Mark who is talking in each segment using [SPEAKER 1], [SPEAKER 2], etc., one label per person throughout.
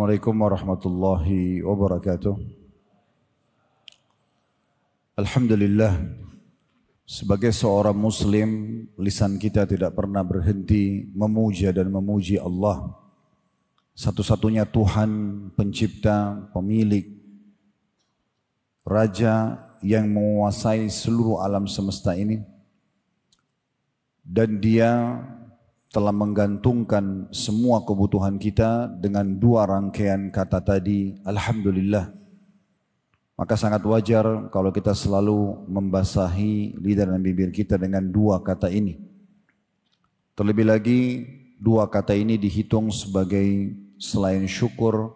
[SPEAKER 1] Assalamualaikum warahmatullahi wabarakatuh. Alhamdulillah, sebagai seorang muslim, lisan kita tidak pernah berhenti memuja dan memuji Allah, satu-satunya Tuhan, pencipta, pemilik, Raja yang menguasai seluruh alam semesta ini. Dan Dia telah menggantungkan semua kebutuhan kita dengan dua rangkaian kata tadi, Alhamdulillah. Maka sangat wajar kalau kita selalu membasahi lidah dan bibir kita dengan dua kata ini. Terlebih lagi, dua kata ini dihitung sebagai selain syukur,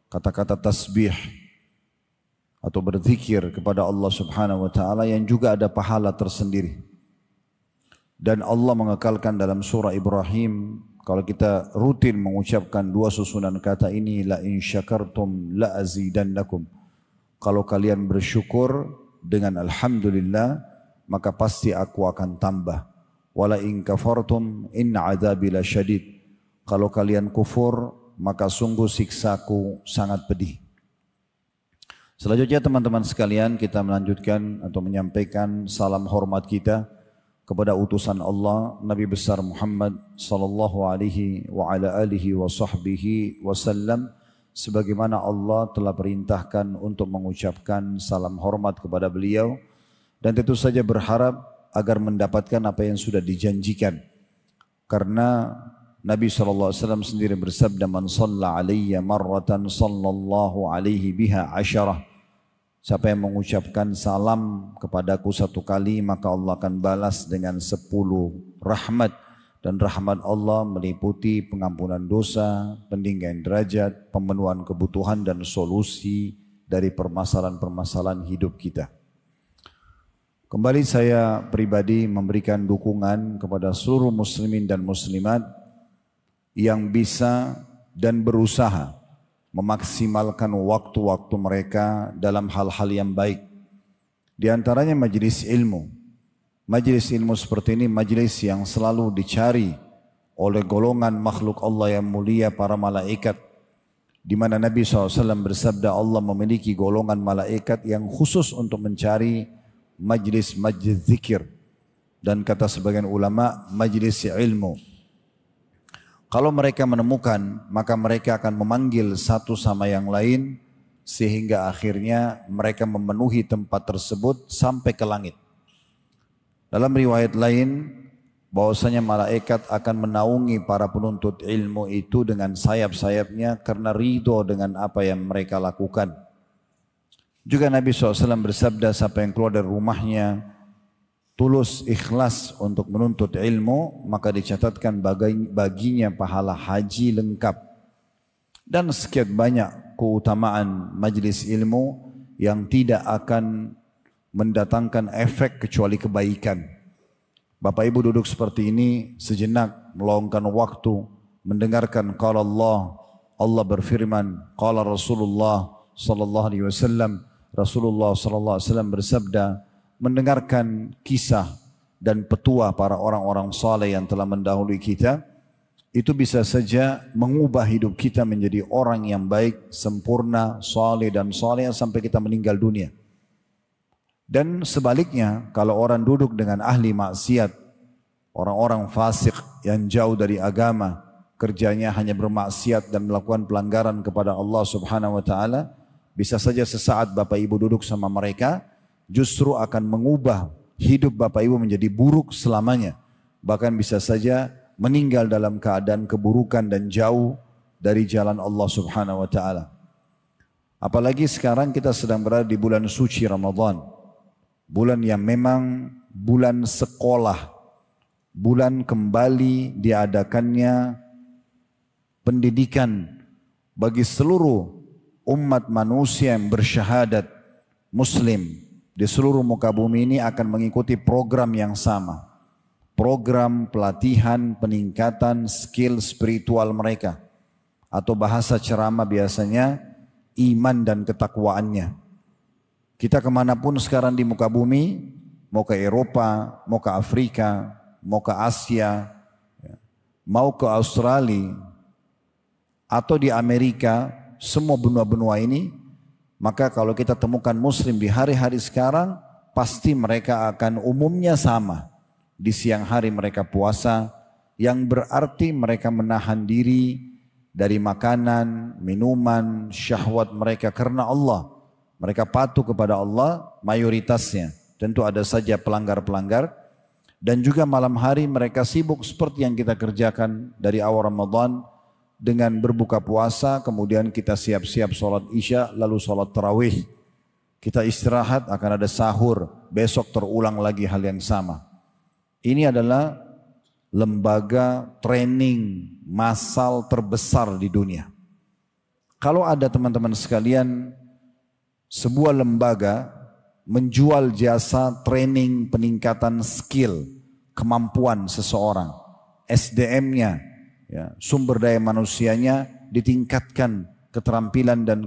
[SPEAKER 1] kata-kata tasbih atau berzikir kepada Allah Subhanahu wa taala yang juga ada pahala tersendiri. Dan Allah mengekalkan dalam surah Ibrahim, kalau kita rutin mengucapkan dua susunan kata ini, la in syakartum la azidannakum. Kalau kalian bersyukur dengan alhamdulillah, maka pasti aku akan tambah. Wala in kafartum inna adzabi lasyadid. Kalau kalian kufur, maka sungguh siksaku sangat pedih. Selanjutnya teman-teman sekalian, kita melanjutkan atau menyampaikan salam hormat kita kepada utusan Allah Nabi besar Muhammad sallallahu alaihi wa ala alihi wa sahbihi wasallam, sebagaimana Allah telah perintahkan untuk mengucapkan salam hormat kepada beliau, dan tentu saja berharap agar mendapatkan apa yang sudah dijanjikan. Karena Nabi sallallahu alaihi wasallam sendiri bersabda, man shalla alayya marratan sallallahu alaihi biha asyarah. Siapa yang mengucapkan salam kepadaku satu kali, maka Allah akan balas dengan 10 rahmat. Dan rahmat Allah meliputi pengampunan dosa, peninggian derajat, pemenuhan kebutuhan dan solusi dari permasalahan-permasalahan hidup kita. Kembali saya pribadi memberikan dukungan kepada seluruh muslimin dan muslimat yang bisa dan berusaha memaksimalkan waktu-waktu mereka dalam hal-hal yang baik. Di antaranya majelis ilmu. Majelis ilmu seperti ini majelis yang selalu dicari oleh golongan makhluk Allah yang mulia, para malaikat. Di mana Nabi SAW bersabda, Allah memiliki golongan malaikat yang khusus untuk mencari majelis-majelis zikir. Dan kata sebagian ulama, majelis ilmu. Kalau mereka menemukan, maka mereka akan memanggil satu sama yang lain, sehingga akhirnya mereka memenuhi tempat tersebut sampai ke langit. Dalam riwayat lain, bahwasanya malaikat akan menaungi para penuntut ilmu itu dengan sayap-sayapnya karena ridho dengan apa yang mereka lakukan. Juga Nabi SAW bersabda, siapa yang keluar dari rumahnya tulus ikhlas untuk menuntut ilmu, maka dicatatkan baginya pahala haji lengkap. Dan sekian banyak keutamaan majlis ilmu yang tidak akan mendatangkan efek kecuali kebaikan. Bapak Ibu duduk seperti ini sejenak, meluangkan waktu mendengarkan qala Allah berfirman, qala Rasulullah sallallahu alaihi wasallam, Rasulullah sallallahu alaihi wasallam bersabda, mendengarkan kisah dan petua para orang-orang saleh yang telah mendahului kita, itu bisa saja mengubah hidup kita menjadi orang yang baik, sempurna, saleh dan saleh sampai kita meninggal dunia. Dan sebaliknya, kalau orang duduk dengan ahli maksiat, orang-orang fasik yang jauh dari agama, kerjanya hanya bermaksiat dan melakukan pelanggaran kepada Allah Subhanahu wa taala, bisa saja sesaat Bapak Ibu duduk sama mereka, justru akan mengubah hidup Bapak Ibu menjadi buruk selamanya. Bahkan bisa saja meninggal dalam keadaan keburukan dan jauh dari jalan Allah Subhanahu wa taala. Apalagi sekarang kita sedang berada di bulan suci Ramadan. Bulan yang memang bulan sekolah. Bulan kembali diadakannya pendidikan bagi seluruh umat manusia yang bersyahadat muslim di seluruh muka bumi ini akan mengikuti program yang sama. Program pelatihan peningkatan skill spiritual mereka. Atau bahasa ceramah biasanya iman dan ketakwaannya. Kita kemanapun sekarang di muka bumi, mau ke Eropa, mau ke Afrika, mau ke Asia, mau ke Australia, atau di Amerika, semua benua-benua ini, maka kalau kita temukan muslim di hari-hari sekarang, pasti mereka akan umumnya sama. Di siang hari mereka puasa, yang berarti mereka menahan diri dari makanan, minuman, syahwat mereka karena Allah. Mereka patuh kepada Allah mayoritasnya. Tentu ada saja pelanggar-pelanggar. Dan juga malam hari mereka sibuk seperti yang kita kerjakan dari awal Ramadan dengan berbuka puasa, kemudian kita siap-siap sholat isya, lalu sholat tarawih. Kita istirahat, akan ada sahur, besok terulang lagi hal yang sama. Ini adalah lembaga training massal terbesar di dunia. Kalau ada teman-teman sekalian sebuah lembaga menjual jasa training peningkatan skill, kemampuan seseorang, SDM-nya, ya, sumber daya manusianya ditingkatkan, keterampilan dan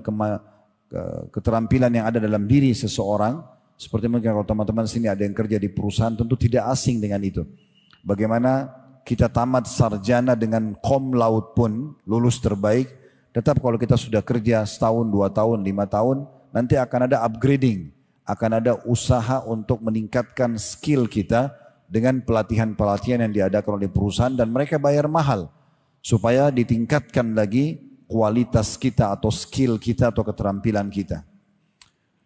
[SPEAKER 1] keterampilan yang ada dalam diri seseorang, seperti mungkin kalau teman-teman sini ada yang kerja di perusahaan tentu tidak asing dengan itu. Bagaimana kita tamat sarjana dengan cum laude pun lulus terbaik, tetap kalau kita sudah kerja setahun, 2 tahun, 5 tahun, nanti akan ada upgrading, akan ada usaha untuk meningkatkan skill kita dengan pelatihan-pelatihan yang diadakan oleh perusahaan dan mereka bayar mahal supaya ditingkatkan lagi kualitas kita atau skill kita atau keterampilan kita.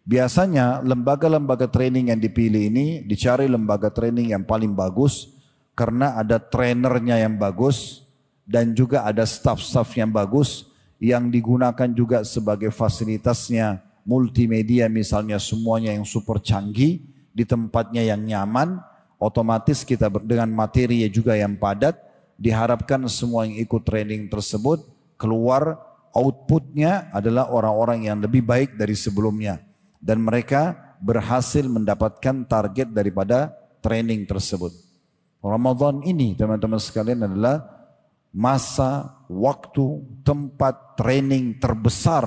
[SPEAKER 1] Biasanya lembaga-lembaga training yang dipilih ini dicari lembaga training yang paling bagus, karena ada trainernya yang bagus dan juga ada staff-staff yang bagus yang digunakan juga sebagai fasilitasnya multimedia, misalnya semuanya yang super canggih di tempatnya yang nyaman, otomatis kita dengan materi juga yang padat, diharapkan semua yang ikut training tersebut keluar outputnya adalah orang-orang yang lebih baik dari sebelumnya dan mereka berhasil mendapatkan target daripada training tersebut. Ramadan ini teman-teman sekalian adalah masa, waktu, tempat training terbesar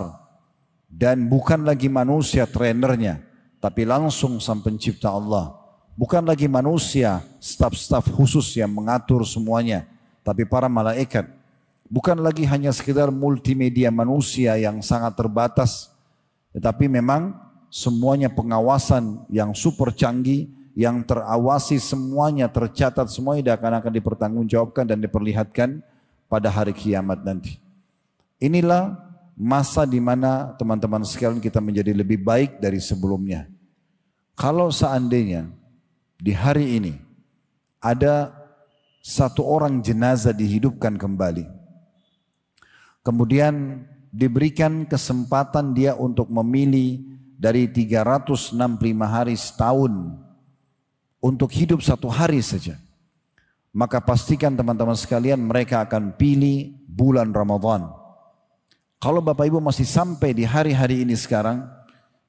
[SPEAKER 1] dan bukan lagi manusia trainernya, tapi langsung sang pencipta Allah. Bukan lagi manusia, staf-staf khusus yang mengatur semuanya, tapi para malaikat. Bukan lagi hanya sekedar multimedia manusia yang sangat terbatas, tetapi memang semuanya pengawasan yang super canggih, yang terawasi semuanya, tercatat semuanya akan dipertanggungjawabkan dan diperlihatkan pada hari kiamat nanti. Inilah masa di mana teman-teman sekalian kita menjadi lebih baik dari sebelumnya. Kalau seandainya di hari ini ada satu orang jenazah dihidupkan kembali, kemudian diberikan kesempatan dia untuk memilih dari 365 hari setahun untuk hidup 1 hari saja, maka pastikan teman-teman sekalian mereka akan pilih bulan Ramadan. Kalau Bapak Ibu masih sampai di hari-hari ini sekarang,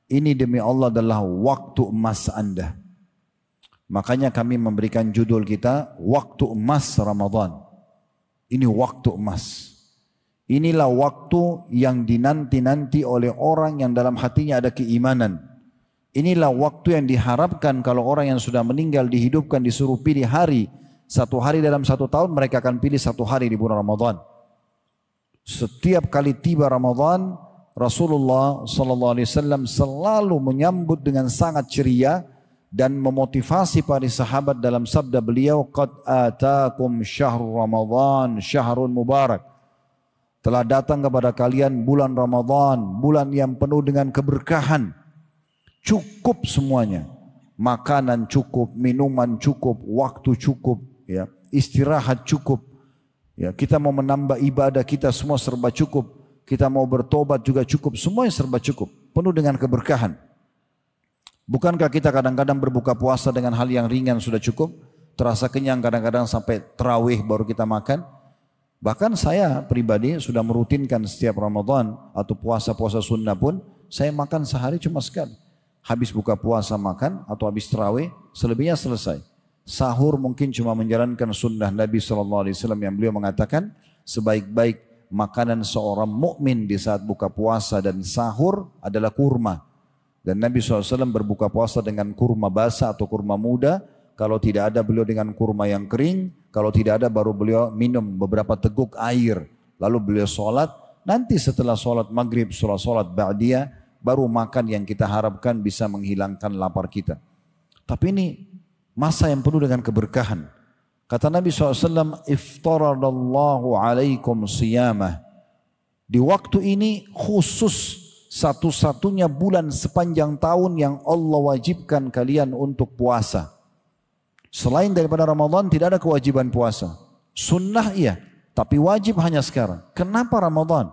[SPEAKER 1] ini demi Allah adalah waktu emas Anda. Makanya kami memberikan judul kita, waktu emas Ramadan. Ini waktu emas. Inilah waktu yang dinanti-nanti oleh orang yang dalam hatinya ada keimanan. Inilah waktu yang diharapkan kalau orang yang sudah meninggal dihidupkan disuruh pilih hari. 1 hari dalam 1 tahun mereka akan pilih 1 hari di bulan Ramadan. Setiap kali tiba Ramadan, Rasulullah SAW selalu menyambut dengan sangat ceria dan memotivasi para sahabat dalam sabda beliau, "Qad atakum syahrul Ramadan, syahrun mubarak." Telah datang kepada kalian bulan Ramadan, bulan yang penuh dengan keberkahan. Cukup semuanya, makanan cukup, minuman cukup, waktu cukup, ya, istirahat cukup, ya, kita mau menambah ibadah kita semua serba cukup, kita mau bertobat juga cukup, semuanya serba cukup, penuh dengan keberkahan. Bukankah kita kadang-kadang berbuka puasa dengan hal yang ringan sudah cukup, terasa kenyang kadang-kadang sampai tarawih baru kita makan? Bahkan saya pribadi sudah merutinkan setiap Ramadan atau puasa-puasa sunnah pun saya makan sehari cuma sekali. Habis buka puasa makan atau habis tarawih, selebihnya selesai. Sahur mungkin cuma menjalankan sunnah Nabi SAW yang beliau mengatakan sebaik-baik makanan seorang mukmin di saat buka puasa dan sahur adalah kurma. Dan Nabi SAW berbuka puasa dengan kurma basah atau kurma muda. Kalau tidak ada beliau dengan kurma yang kering. Kalau tidak ada baru beliau minum beberapa teguk air. Lalu beliau sholat Nanti setelah sholat maghrib, sholat ba'diyah, baru makan yang kita harapkan bisa menghilangkan lapar kita. Tapi ini masa yang penuh dengan keberkahan. Kata Nabi SAW, iftaradallahu alaikum siyamah. Di waktu ini khusus satu-satunya bulan sepanjang tahun yang Allah wajibkan kalian untuk puasa. Selain daripada Ramadan tidak ada kewajiban puasa. Sunnah iya, tapi wajib hanya sekarang. Kenapa Ramadan?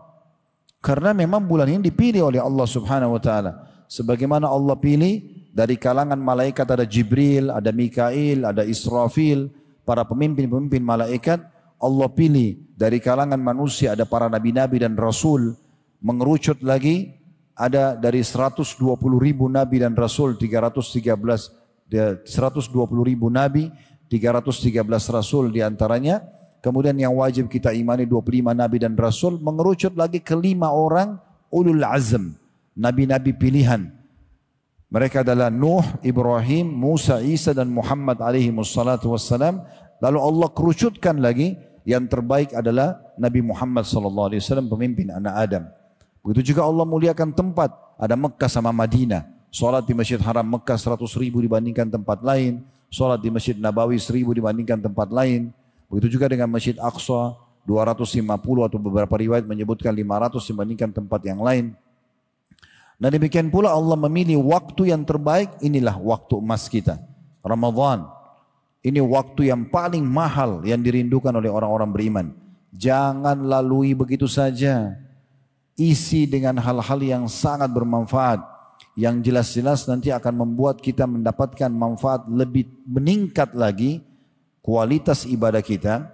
[SPEAKER 1] Karena memang bulan ini dipilih oleh Allah Subhanahu wa taala. Sebagaimana Allah pilih dari kalangan malaikat ada Jibril, ada Mikail, ada Israfil, para pemimpin-pemimpin malaikat. Allah pilih dari kalangan manusia ada para nabi-nabi dan rasul. Mengerucut lagi ada dari 120.000 nabi dan rasul, 120.000 nabi, 313 rasul diantaranya. Kemudian yang wajib kita imani 25 nabi dan rasul. Mengerucut lagi ke 5 orang ulul azm, nabi-nabi pilihan. Mereka adalah Nuh, Ibrahim, Musa, Isa dan Muhammad alaihi wassalatu wassalam. Lalu Allah kerucutkan lagi yang terbaik adalah Nabi Muhammad sallallahu alaihi wasallam, pemimpin anak Adam. Begitu juga Allah muliakan tempat, ada Mekah sama Madinah. Salat di Masjid Haram Mekah 100.000 dibandingkan tempat lain. Salat di Masjid Nabawi 1.000 dibandingkan tempat lain. Begitu juga dengan Masjid Aqsa 250 atau beberapa riwayat menyebutkan 500 dibandingkan tempat yang lain. Dan demikian pula Allah memilih waktu yang terbaik, inilah waktu emas kita, Ramadan. Ini waktu yang paling mahal yang dirindukan oleh orang-orang beriman. Jangan lalui begitu saja. Isi dengan hal-hal yang sangat bermanfaat, yang jelas-jelas nanti akan membuat kita mendapatkan manfaat lebih meningkat lagi, kualitas ibadah kita,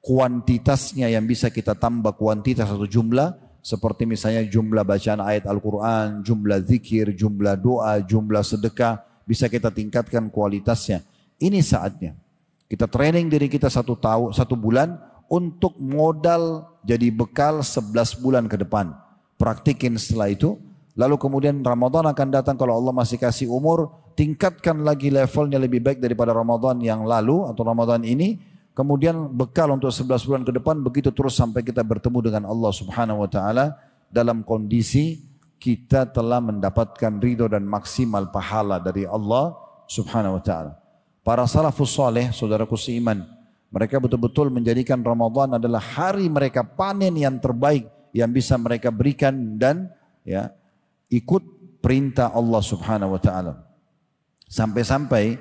[SPEAKER 1] kuantitasnya yang bisa kita tambah kuantitas atau jumlah, seperti misalnya jumlah bacaan ayat Al-Quran, jumlah zikir, jumlah doa, jumlah sedekah, bisa kita tingkatkan kualitasnya. Ini saatnya kita training diri kita 1 bulan untuk modal jadi bekal 11 bulan ke depan. Praktikin setelah itu. Lalu kemudian Ramadan akan datang kalau Allah masih kasih umur. Tingkatkan lagi levelnya lebih baik daripada Ramadan yang lalu atau Ramadan ini. Kemudian bekal untuk 11 bulan ke depan. Begitu terus sampai kita bertemu dengan Allah Subhanahu wa ta'ala. Dalam kondisi kita telah mendapatkan ridho dan maksimal pahala dari Allah Subhanahu wa ta'ala. Para salafus saleh, saudaraku seiman, mereka betul-betul menjadikan Ramadan adalah hari mereka panen yang terbaik yang bisa mereka berikan dan ya ikut perintah Allah Subhanahu wa taala. Sampai-sampai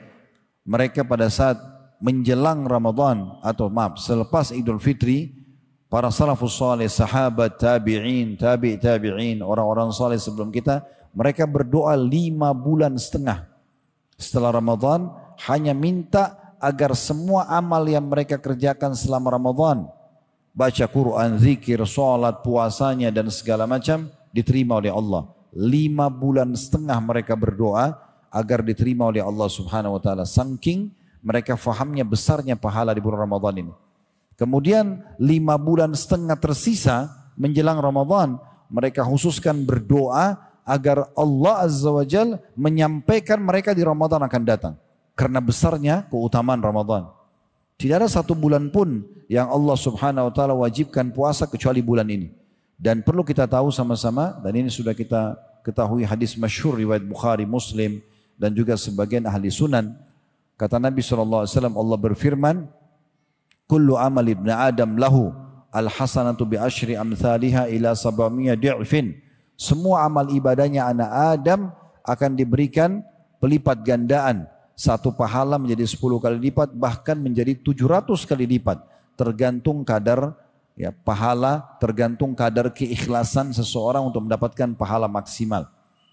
[SPEAKER 1] mereka pada saat menjelang Ramadan atau selepas Idul Fitri, para salafus saleh, sahabat, tabi'in, tabi'in, orang-orang saleh sebelum kita, mereka berdoa 5,5 bulan setelah Ramadan, hanya minta agar semua amal yang mereka kerjakan selama Ramadan, baca Quran, zikir, sholat, puasanya dan segala macam diterima oleh Allah. 5,5 bulan mereka berdoa agar diterima oleh Allah Subhanahu wa taala. Saking mereka fahamnya besarnya pahala di bulan Ramadan ini. Kemudian 5,5 bulan tersisa menjelang Ramadan, mereka khususkan berdoa agar Allah Azza wa Jal menyampaikan mereka di Ramadan akan datang. Karena besarnya keutamaan Ramadan. Tidak ada 1 bulan pun yang Allah Subhanahu wa taala wajibkan puasa kecuali bulan ini. Dan perlu kita tahu sama-sama, dan ini sudah kita ketahui hadis masyhur riwayat Bukhari, Muslim dan juga sebagian ahli sunan. Kata Nabi SAW, Allah berfirman, kullu amal ibn Adam lahu al-hasanatu bi asyri amthaliha ila 700 di'fin. Semua amal ibadahnya anak Adam akan diberikan pelipat gandaan. 1 pahala menjadi 10 kali lipat, bahkan menjadi 700 kali lipat. Tergantung kadar ya, pahala, tergantung kadar keikhlasan seseorang untuk mendapatkan pahala maksimal.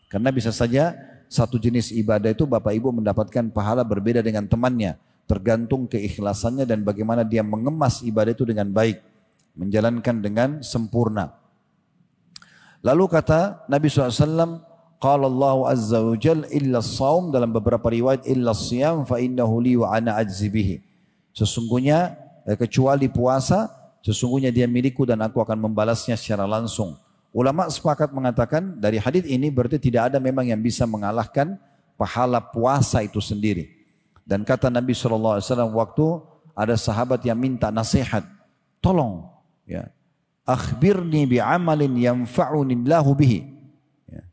[SPEAKER 1] Karena bisa saja satu jenis ibadah itu Bapak Ibu mendapatkan pahala berbeda dengan temannya. Tergantung keikhlasannya dan bagaimana dia mengemas ibadah itu dengan baik. Menjalankan dengan sempurna. Lalu kata Nabi SAW, Qala Allah Azza wa Jal illa as-saum, dalam beberapa riwayat illa as-siyam fa innahu li wa ana ajzi bihi. Sesungguhnya kecuali puasa, sesungguhnya dia milikku dan aku akan membalasnya secara langsung. Ulama sepakat mengatakan dari hadis ini berarti tidak ada memang yang bisa mengalahkan pahala puasa itu sendiri. Dan kata Nabi SAW waktu ada sahabat yang minta nasihat, tolong ya akhbirni bi'amalin yanfa'unillahu bihi. Ya.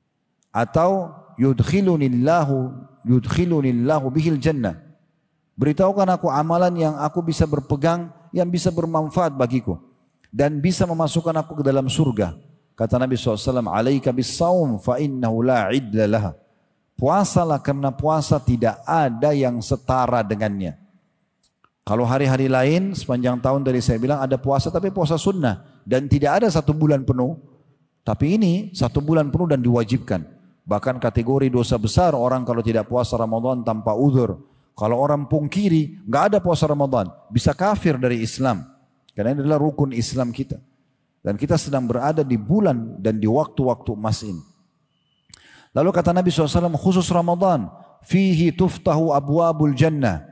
[SPEAKER 1] Atau yudkhilunillahu bihil jannah. Beritahukan aku amalan yang aku bisa berpegang, yang bisa bermanfaat bagiku. Dan bisa memasukkan aku ke dalam surga. Kata Nabi SAW, alaika bis-saum fa innahu la idla laha. Puasalah karena puasa tidak ada yang setara dengannya. Kalau hari-hari lain sepanjang tahun dari saya bilang ada puasa, tapi puasa sunnah. Dan tidak ada 1 bulan penuh. Tapi ini 1 bulan penuh dan diwajibkan. Bahkan kategori dosa besar orang kalau tidak puasa Ramadan tanpa uzur. Kalau orang pungkiri, nggak ada puasa Ramadan, bisa kafir dari Islam. Karena ini adalah rukun Islam kita. Dan kita sedang berada di bulan dan di waktu-waktu emas ini. Lalu kata Nabi SAW, khusus Ramadan, fihi tuftahu abwabul jannah.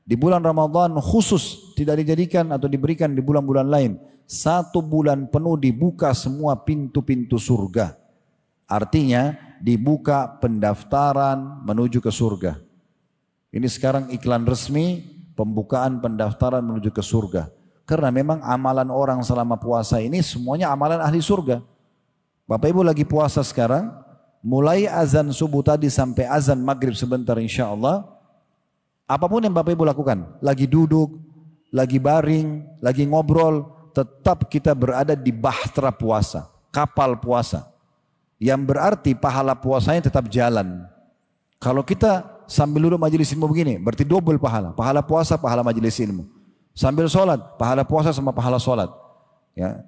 [SPEAKER 1] Di bulan Ramadan khusus, tidak dijadikan atau diberikan di bulan-bulan lain. 1 bulan penuh dibuka semua pintu-pintu surga. Artinya dibuka pendaftaran menuju ke surga. Ini sekarang iklan resmi pembukaan pendaftaran menuju ke surga. Karena memang amalan orang selama puasa ini semuanya amalan ahli surga. Bapak Ibu lagi puasa sekarang, mulai azan subuh tadi sampai azan maghrib sebentar insya Allah. Apapun yang Bapak Ibu lakukan, lagi duduk, lagi baring, lagi ngobrol, tetap kita berada di bahtera puasa, kapal puasa. Yang berarti pahala puasanya tetap jalan. Kalau kita sambil duduk majelis ilmu begini, berarti double pahala. Pahala puasa, pahala majelis ilmu. Sambil sholat, pahala puasa sama pahala sholat. Ya.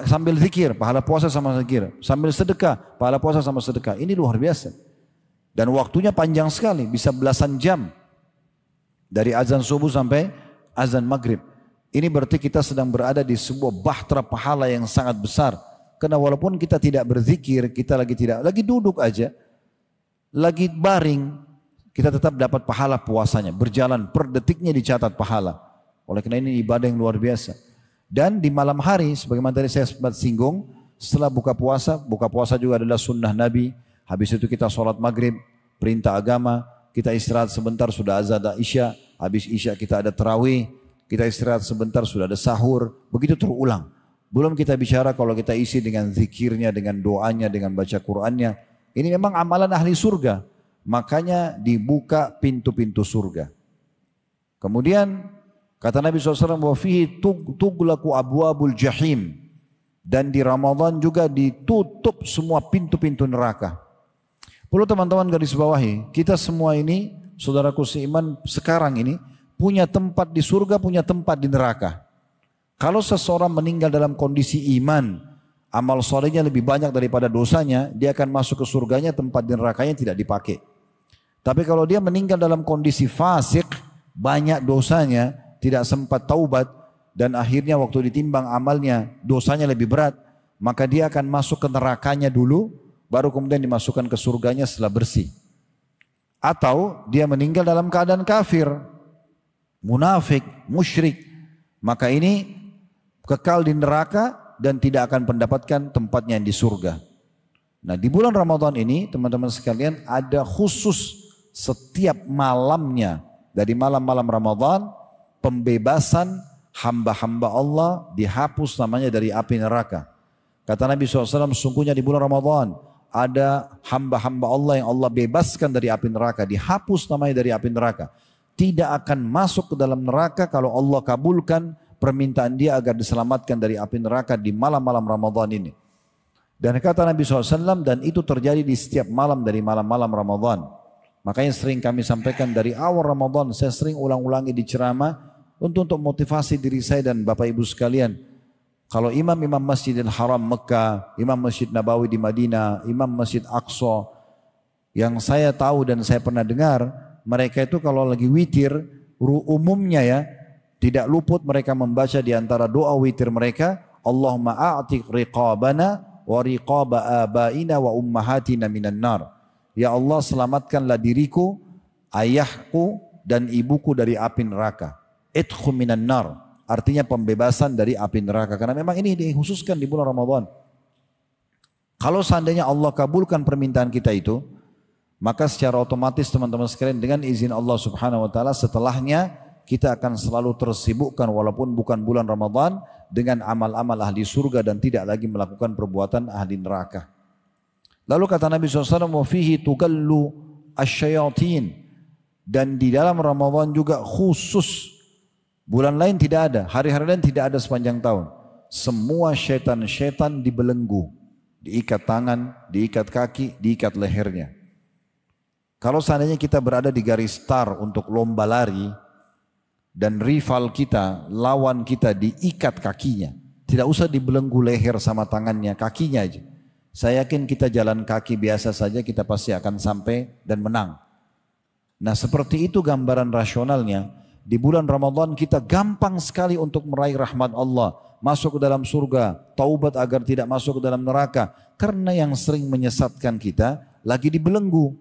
[SPEAKER 1] Sambil zikir, pahala puasa sama zikir. Sambil sedekah, pahala puasa sama sedekah. Ini luar biasa. Dan waktunya panjang sekali, bisa belasan jam. Dari azan subuh sampai azan maghrib. Ini berarti kita sedang berada di sebuah bahtera pahala yang sangat besar. Karena walaupun kita tidak berzikir, kita lagi duduk aja, lagi baring, kita tetap dapat pahala puasanya. Berjalan per detiknya dicatat pahala. Oleh karena ini ibadah yang luar biasa. Dan di malam hari, sebagaimana tadi saya sempat singgung, setelah buka puasa juga adalah sunnah Nabi. Habis itu kita sholat maghrib, perintah agama, kita istirahat sebentar sudah azan isya, habis isya kita ada tarawih, kita istirahat sebentar sudah ada sahur, begitu terulang. Belum kita bicara kalau kita isi dengan zikirnya, dengan doanya, dengan baca Qur'annya. Ini memang amalan ahli surga. Makanya dibuka pintu-pintu surga. Kemudian kata Nabi SAW, wa fihi tughlaqu abwabul jahim. Dan di Ramadan juga ditutup semua pintu-pintu neraka. Perlu teman-teman garis bawahi, kita semua ini, saudaraku seiman sekarang ini, punya tempat di surga, punya tempat di neraka. Kalau seseorang meninggal dalam kondisi iman, amal solehnya lebih banyak daripada dosanya, dia akan masuk ke surganya, tempat di nerakanya tidak dipakai. Tapi kalau dia meninggal dalam kondisi fasik, banyak dosanya, tidak sempat taubat, dan akhirnya waktu ditimbang amalnya, dosanya lebih berat, maka dia akan masuk ke nerakanya dulu, baru kemudian dimasukkan ke surganya setelah bersih. Atau dia meninggal dalam keadaan kafir, munafik, musyrik, maka ini kekal di neraka dan tidak akan mendapatkan tempatnya di surga. Nah, di bulan Ramadan ini teman-teman sekalian ada khusus setiap malamnya dari malam-malam Ramadan pembebasan hamba-hamba Allah dihapus namanya dari api neraka. Kata Nabi SAW, sungguhnya di bulan Ramadan ada hamba-hamba Allah yang Allah bebaskan dari api neraka, dihapus namanya dari api neraka. Tidak akan masuk ke dalam neraka kalau Allah kabulkan permintaan dia agar diselamatkan dari api neraka di malam-malam Ramadan ini. Dan kata Nabi SAW, dan itu terjadi di setiap malam dari malam-malam Ramadan. Makanya sering kami sampaikan dari awal Ramadan, saya sering ulang-ulangi di ceramah untuk motivasi diri saya dan Bapak Ibu sekalian. Kalau imam-imam Masjidil Haram Mekah, imam Masjid Nabawi di Madinah, imam Masjid Aqsa, yang saya tahu dan saya pernah dengar, mereka itu kalau lagi witir, umumnya ya, tidak luput mereka membaca di antara doa witir mereka, Allahumma a'tiq riqabana wa riqaba abaina wa ummahatina minan nar. Ya Allah, selamatkanlah diriku, ayahku dan ibuku dari api neraka. Idkhul minan nar, artinya pembebasan dari api neraka. Karena memang ini dikhususkan di bulan Ramadan. Kalau seandainya Allah kabulkan permintaan kita itu, maka secara otomatis teman-teman sekalian dengan izin Allah Subhanahu wa taala setelahnya kita akan selalu tersibukkan walaupun bukan bulan Ramadan dengan amal-amal ahli surga dan tidak lagi melakukan perbuatan ahli neraka. Lalu kata Nabi SAW, wa fihi tugallu asyayatin, dan di dalam Ramadan juga khusus, bulan lain tidak ada, hari-hari lain tidak ada sepanjang tahun. Semua syaitan-syaitan dibelenggu, diikat tangan, diikat kaki, diikat lehernya. Kalau seandainya kita berada di garis start untuk lomba lari dan rival kita, lawan kita diikat kakinya, tidak usah dibelenggu leher sama tangannya, kakinya aja. Saya yakin kita jalan kaki biasa saja kita pasti akan sampai dan menang. Nah seperti itu gambaran rasionalnya. Di bulan Ramadan kita gampang sekali untuk meraih rahmat Allah, masuk ke dalam surga, taubat agar tidak masuk ke dalam neraka. Karena yang sering menyesatkan kita lagi dibelenggu.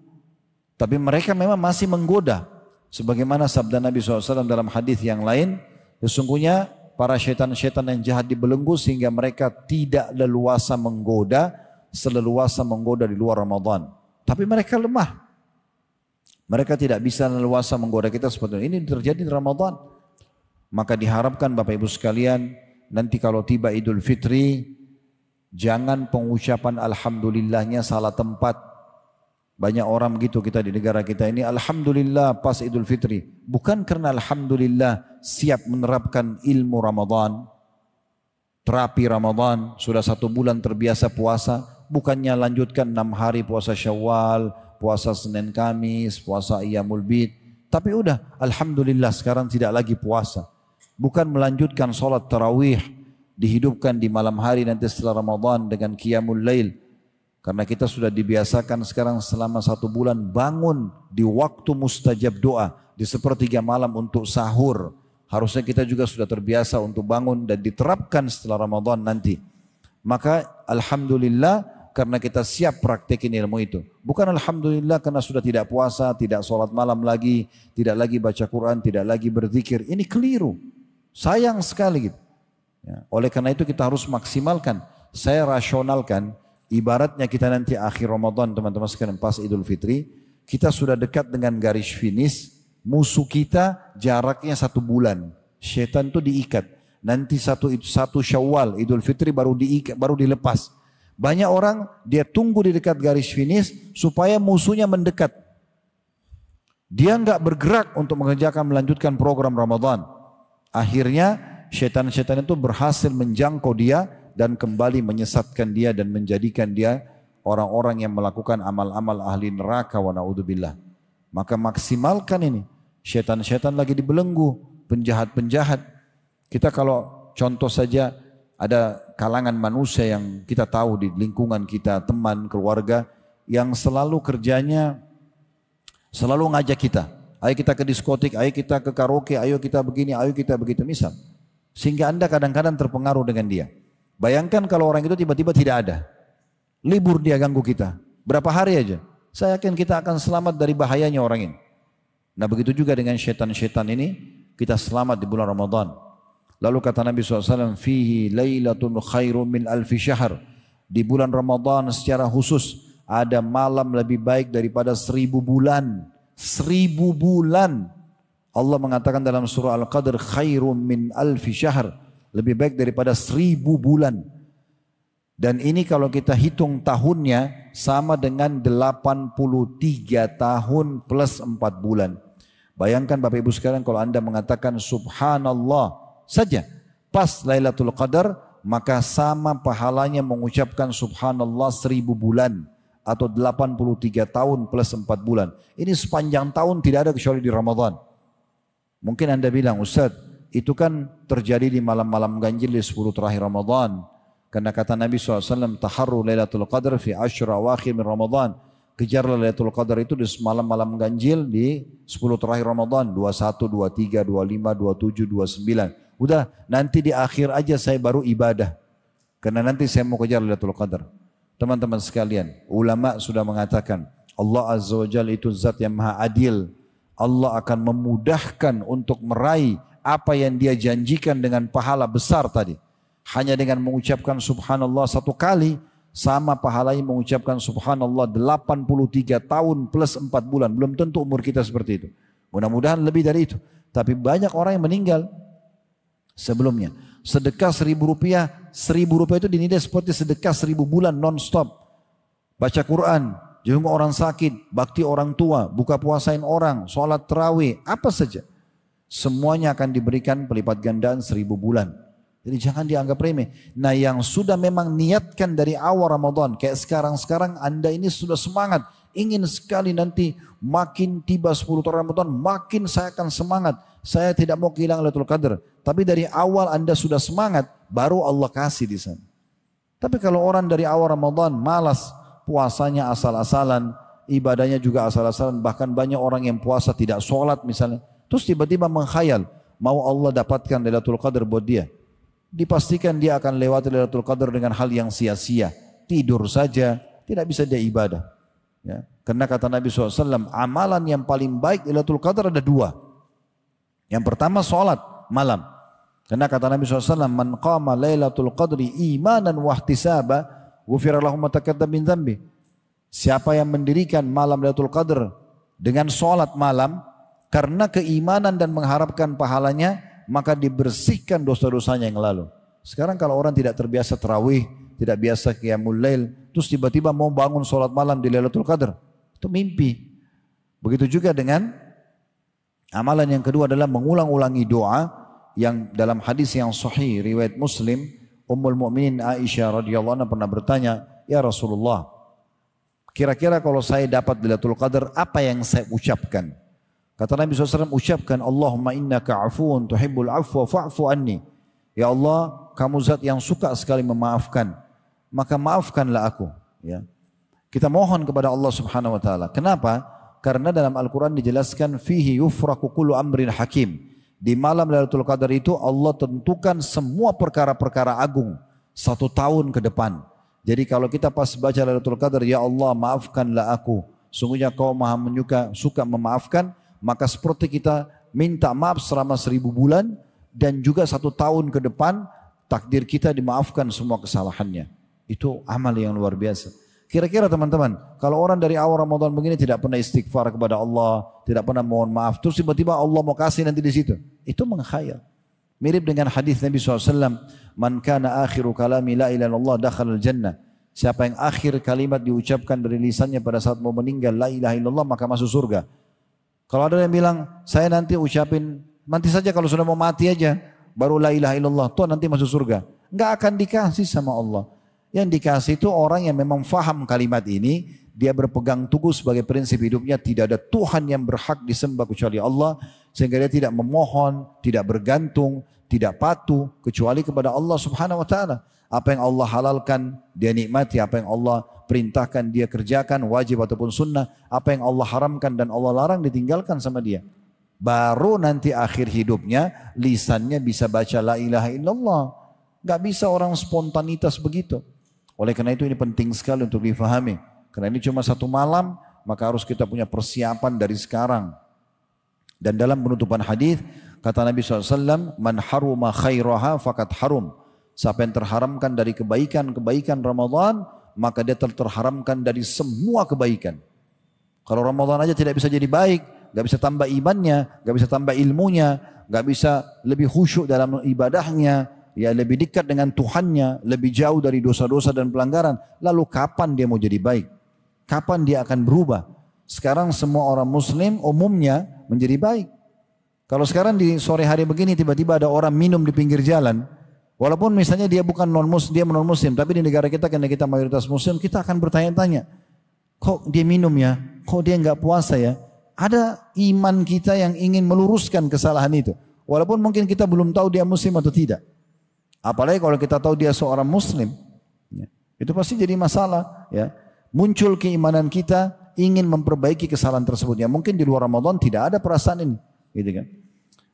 [SPEAKER 1] Tapi mereka memang masih menggoda. Sebagaimana sabda Nabi SAW dalam hadis yang lain, sesungguhnya para syaitan-syaitan yang jahat dibelenggu sehingga mereka tidak leluasa menggoda seleluasa menggoda di luar Ramadan. Tapi mereka lemah. Mereka tidak bisa leluasa menggoda kita seperti ini terjadi di Ramadan. Maka diharapkan Bapak Ibu sekalian, nanti kalau tiba Idul Fitri, jangan pengucapan Alhamdulillahnya salah tempat. Banyak orang begitu kita di negara kita ini, Alhamdulillah pas Idul Fitri. Bukan karena Alhamdulillah siap menerapkan ilmu Ramadan, terapi Ramadan, sudah 1 bulan terbiasa puasa, bukannya lanjutkan 6 hari puasa Syawal, puasa Senin Kamis, puasa Iyamul Bid, tapi udah Alhamdulillah sekarang tidak lagi puasa. Bukan melanjutkan sholat tarawih, dihidupkan di malam hari nanti setelah Ramadan dengan Qiyamul Lail. Karena kita sudah dibiasakan sekarang selama 1 bulan bangun di waktu mustajab doa, di sepertiga malam untuk sahur. Harusnya kita juga sudah terbiasa untuk bangun dan diterapkan setelah Ramadan nanti. Maka Alhamdulillah karena kita siap praktekin ilmu itu. Bukan Alhamdulillah karena sudah tidak puasa, tidak sholat malam lagi, tidak lagi baca Quran, tidak lagi berzikir. Ini keliru. Sayang sekali gitu. Ya, oleh karena itu kita harus maksimalkan. Saya rasionalkan, ibaratnya kita nanti akhir Ramadan teman-teman sekalian pas Idul Fitri, kita sudah dekat dengan garis finish, musuh kita jaraknya 1 bulan. Syaitan itu diikat. Nanti satu Syawal, Idul Fitri baru dilepas. Banyak orang dia tunggu di dekat garis finish supaya musuhnya mendekat. Dia enggak bergerak untuk melanjutkan program Ramadan. Akhirnya syaitan-syaitan itu berhasil menjangkau dia dan kembali menyesatkan dia dan menjadikan dia orang-orang yang melakukan amal-amal ahli neraka wa na'udzubillah. Maka maksimalkan ini. Syaitan-syaitan lagi dibelenggu, penjahat-penjahat. Kita kalau contoh saja ada kalangan manusia yang kita tahu di lingkungan kita, teman, keluarga, yang selalu kerjanya, selalu ngajak kita. Ayo kita ke diskotik, ayo kita ke karaoke, ayo kita begini, ayo kita begitu misal. Sehingga Anda kadang-kadang terpengaruh dengan dia. Bayangkan kalau orang itu tiba-tiba tidak ada. Libur dia ganggu kita. Berapa hari aja. Saya yakin kita akan selamat dari bahayanya orang ini. Nah begitu juga dengan syaitan-syaitan ini, kita selamat di bulan Ramadan. Lalu kata Nabi SAW, fihi laylatun khairum min alfi syahr. Di bulan Ramadan secara khusus ada malam lebih baik daripada 1000 bulan. 1000 bulan. Allah mengatakan dalam surah Al-Qadr, khairum min alfi syahr. Lebih baik daripada 1000 bulan. Dan ini kalau kita hitung tahunnya sama dengan 83 tahun plus 4 bulan. Bayangkan Bapak Ibu sekalian kalau Anda mengatakan subhanallah saja pas Lailatul Qadar, maka sama pahalanya mengucapkan subhanallah 1000 bulan atau 83 tahun plus 4 bulan. Ini sepanjang tahun tidak ada kecuali di Ramadan. Mungkin Anda bilang, Ustaz, itu kan terjadi di malam-malam ganjil di 10 terakhir Ramadan. Karena kata Nabi SAW, taharru Lailatul Qadar fi asyra awakhir min Ramadan. Kejarlah Lailatul Qadar itu di malam-malam ganjil di 10 terakhir Ramadan, 21, 23, 25, 27, 29. Udah, nanti di akhir aja saya baru ibadah. Karena nanti saya mau kejar Lailatul Qadar. Teman-teman sekalian, ulama sudah mengatakan, Allah Azza wa Jalla itu zat yang maha adil. Allah akan memudahkan untuk meraih apa yang dia janjikan dengan pahala besar tadi. Hanya dengan mengucapkan subhanallah 1 kali, sama pahalanya mengucapkan subhanallah 83 tahun plus 4 bulan. Belum tentu umur kita seperti itu. Mudah-mudahan lebih dari itu. Tapi banyak orang yang meninggal sebelumnya. Sedekah 1.000 rupiah, 1.000 rupiah itu dinilai seperti sedekah 1.000 bulan non-stop. Baca Quran, jenguk orang sakit, bakti orang tua, buka puasain orang, sholat tarawih, apa saja. Semuanya akan diberikan pelipat gandaan 1.000 bulan. Jadi jangan dianggap remeh. Nah yang sudah memang niatkan dari awal Ramadan, kayak sekarang Anda ini sudah semangat, ingin sekali nanti makin tiba 10 tahun Ramadan, makin saya akan semangat. Saya tidak mau kehilangan Lailatul Qadar. Tapi dari awal Anda sudah semangat, baru Allah kasih di sana. Tapi kalau orang dari awal Ramadan malas, puasanya asal-asalan, ibadahnya juga asal-asalan, bahkan banyak orang yang puasa tidak sholat misalnya, terus tiba-tiba menghayal, mau Allah dapatkan Lailatul Qadar buat dia. Dipastikan dia akan lewati Lailatul Qadar dengan hal yang sia-sia. Tidur saja, tidak bisa dia ibadah. Ya. Karena kata Nabi SAW, amalan yang paling baik Lailatul Qadar ada 2. Yang pertama sholat malam. Karena kata Nabi SAW, man qama Lailatul Qadri imanan wahtisaba, ghufira lahu ma taqaddama min dzambi. Siapa yang mendirikan malam Lailatul Qadar dengan sholat malam, karena keimanan dan mengharapkan pahalanya, maka dibersihkan dosa-dosanya yang lalu. Sekarang kalau orang tidak terbiasa tarawih, tidak biasa qiyamul lail, terus tiba-tiba mau bangun sholat malam di Lailatul Qadar, itu mimpi. Begitu juga dengan amalan yang kedua adalah mengulang-ulangi doa yang dalam hadis yang sahih riwayat Muslim, Ummul Mukminin Aisyah radhiyallahu anha pernah bertanya, "Ya Rasulullah, kira-kira kalau saya dapat Lailatul Qadar, apa yang saya ucapkan?" Kata Nabi SAW, ucapkan, Allahumma innaka afuun tuhibbul afwa fa'fu anni. Ya Allah, kamu zat yang suka sekali memaafkan, maka maafkanlah aku. Ya. Kita mohon kepada Allah Subhanahu Wa Taala. Kenapa? Karena dalam Al-Quran dijelaskan, fihi yufraku kullu amrin hakim. Di malam Lailatul Qadar itu Allah tentukan semua perkara-perkara agung 1 tahun ke depan. Jadi kalau kita pas baca Lailatul Qadar, ya Allah maafkanlah aku, sungguhnya kau maha suka memaafkan, maka seperti kita minta maaf selama 1.000 bulan dan juga 1 tahun ke depan takdir kita dimaafkan semua kesalahannya. Itu amal yang luar biasa. Kira-kira teman-teman, kalau orang dari awal Ramadan begini tidak pernah istighfar kepada Allah, tidak pernah mohon maaf, terus tiba-tiba Allah mau kasih nanti di situ, itu menghayal. Mirip dengan hadis Nabi SAW, man kana akhiru kalami la ilaha illallah dakhala al-jannah. Siapa yang akhir kalimat diucapkan dari lisannya pada saat mau meninggal, la ilaha illallah, maka masuk surga. Kalau ada yang bilang, saya nanti ucapin, nanti saja kalau sudah mau mati aja, baru la ilaha illallah, toh nanti masuk surga. Enggak akan dikasih sama Allah. Yang dikasih itu orang yang memang faham kalimat ini, dia berpegang teguh sebagai prinsip hidupnya, tidak ada Tuhan yang berhak disembah kecuali Allah, sehingga dia tidak memohon, tidak bergantung, tidak patuh, kecuali kepada Allah Subhanahu Wa Taala. Apa yang Allah halalkan, dia nikmati. Apa yang Allah perintahkan, dia kerjakan, wajib ataupun sunnah. Apa yang Allah haramkan dan Allah larang, ditinggalkan sama dia. Baru nanti akhir hidupnya, lisannya bisa baca la ilaha illallah. Gak bisa orang spontanitas begitu. Oleh karena itu ini penting sekali untuk difahami. Karena ini cuma 1 malam, maka harus kita punya persiapan dari sekarang. Dan dalam penutupan hadis kata Nabi SAW, man haruma khairaha fakat harum. Siapa yang terharamkan dari kebaikan-kebaikan Ramadan, maka dia terharamkan dari semua kebaikan. Kalau Ramadan aja tidak bisa jadi baik, gak bisa tambah imannya, gak bisa tambah ilmunya, gak bisa lebih khusyuk dalam ibadahnya, ya lebih dekat dengan Tuhannya, lebih jauh dari dosa-dosa dan pelanggaran. Lalu kapan dia mau jadi baik? Kapan dia akan berubah? Sekarang semua orang muslim umumnya menjadi baik. Kalau sekarang di sore hari begini tiba-tiba ada orang minum di pinggir jalan, walaupun misalnya dia bukan non-muslim, dia non-muslim, tapi di negara kita karena kita mayoritas muslim, kita akan bertanya-tanya, kok dia minum ya? Kok dia nggak puasa ya? Ada iman kita yang ingin meluruskan kesalahan itu. Walaupun mungkin kita belum tahu dia muslim atau tidak. Apalagi kalau kita tahu dia seorang muslim, ya, itu pasti jadi masalah. Ya. Muncul keimanan kita ingin memperbaiki kesalahan tersebut. Ya, mungkin di luar Ramadan tidak ada perasaan ini. Gitu kan?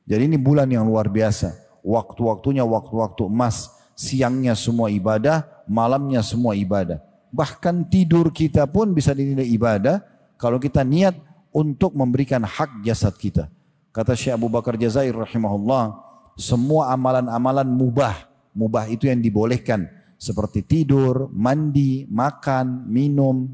[SPEAKER 1] Jadi ini bulan yang luar biasa. Waktu-waktunya waktu-waktu emas. Siangnya semua ibadah, malamnya semua ibadah. Bahkan tidur kita pun bisa dinilai ibadah kalau kita niat untuk memberikan hak jasad kita. Kata Syekh Abu Bakar Jazair rahimahullah, semua amalan-amalan mubah. Mubah itu yang dibolehkan. Seperti tidur, mandi, makan, minum,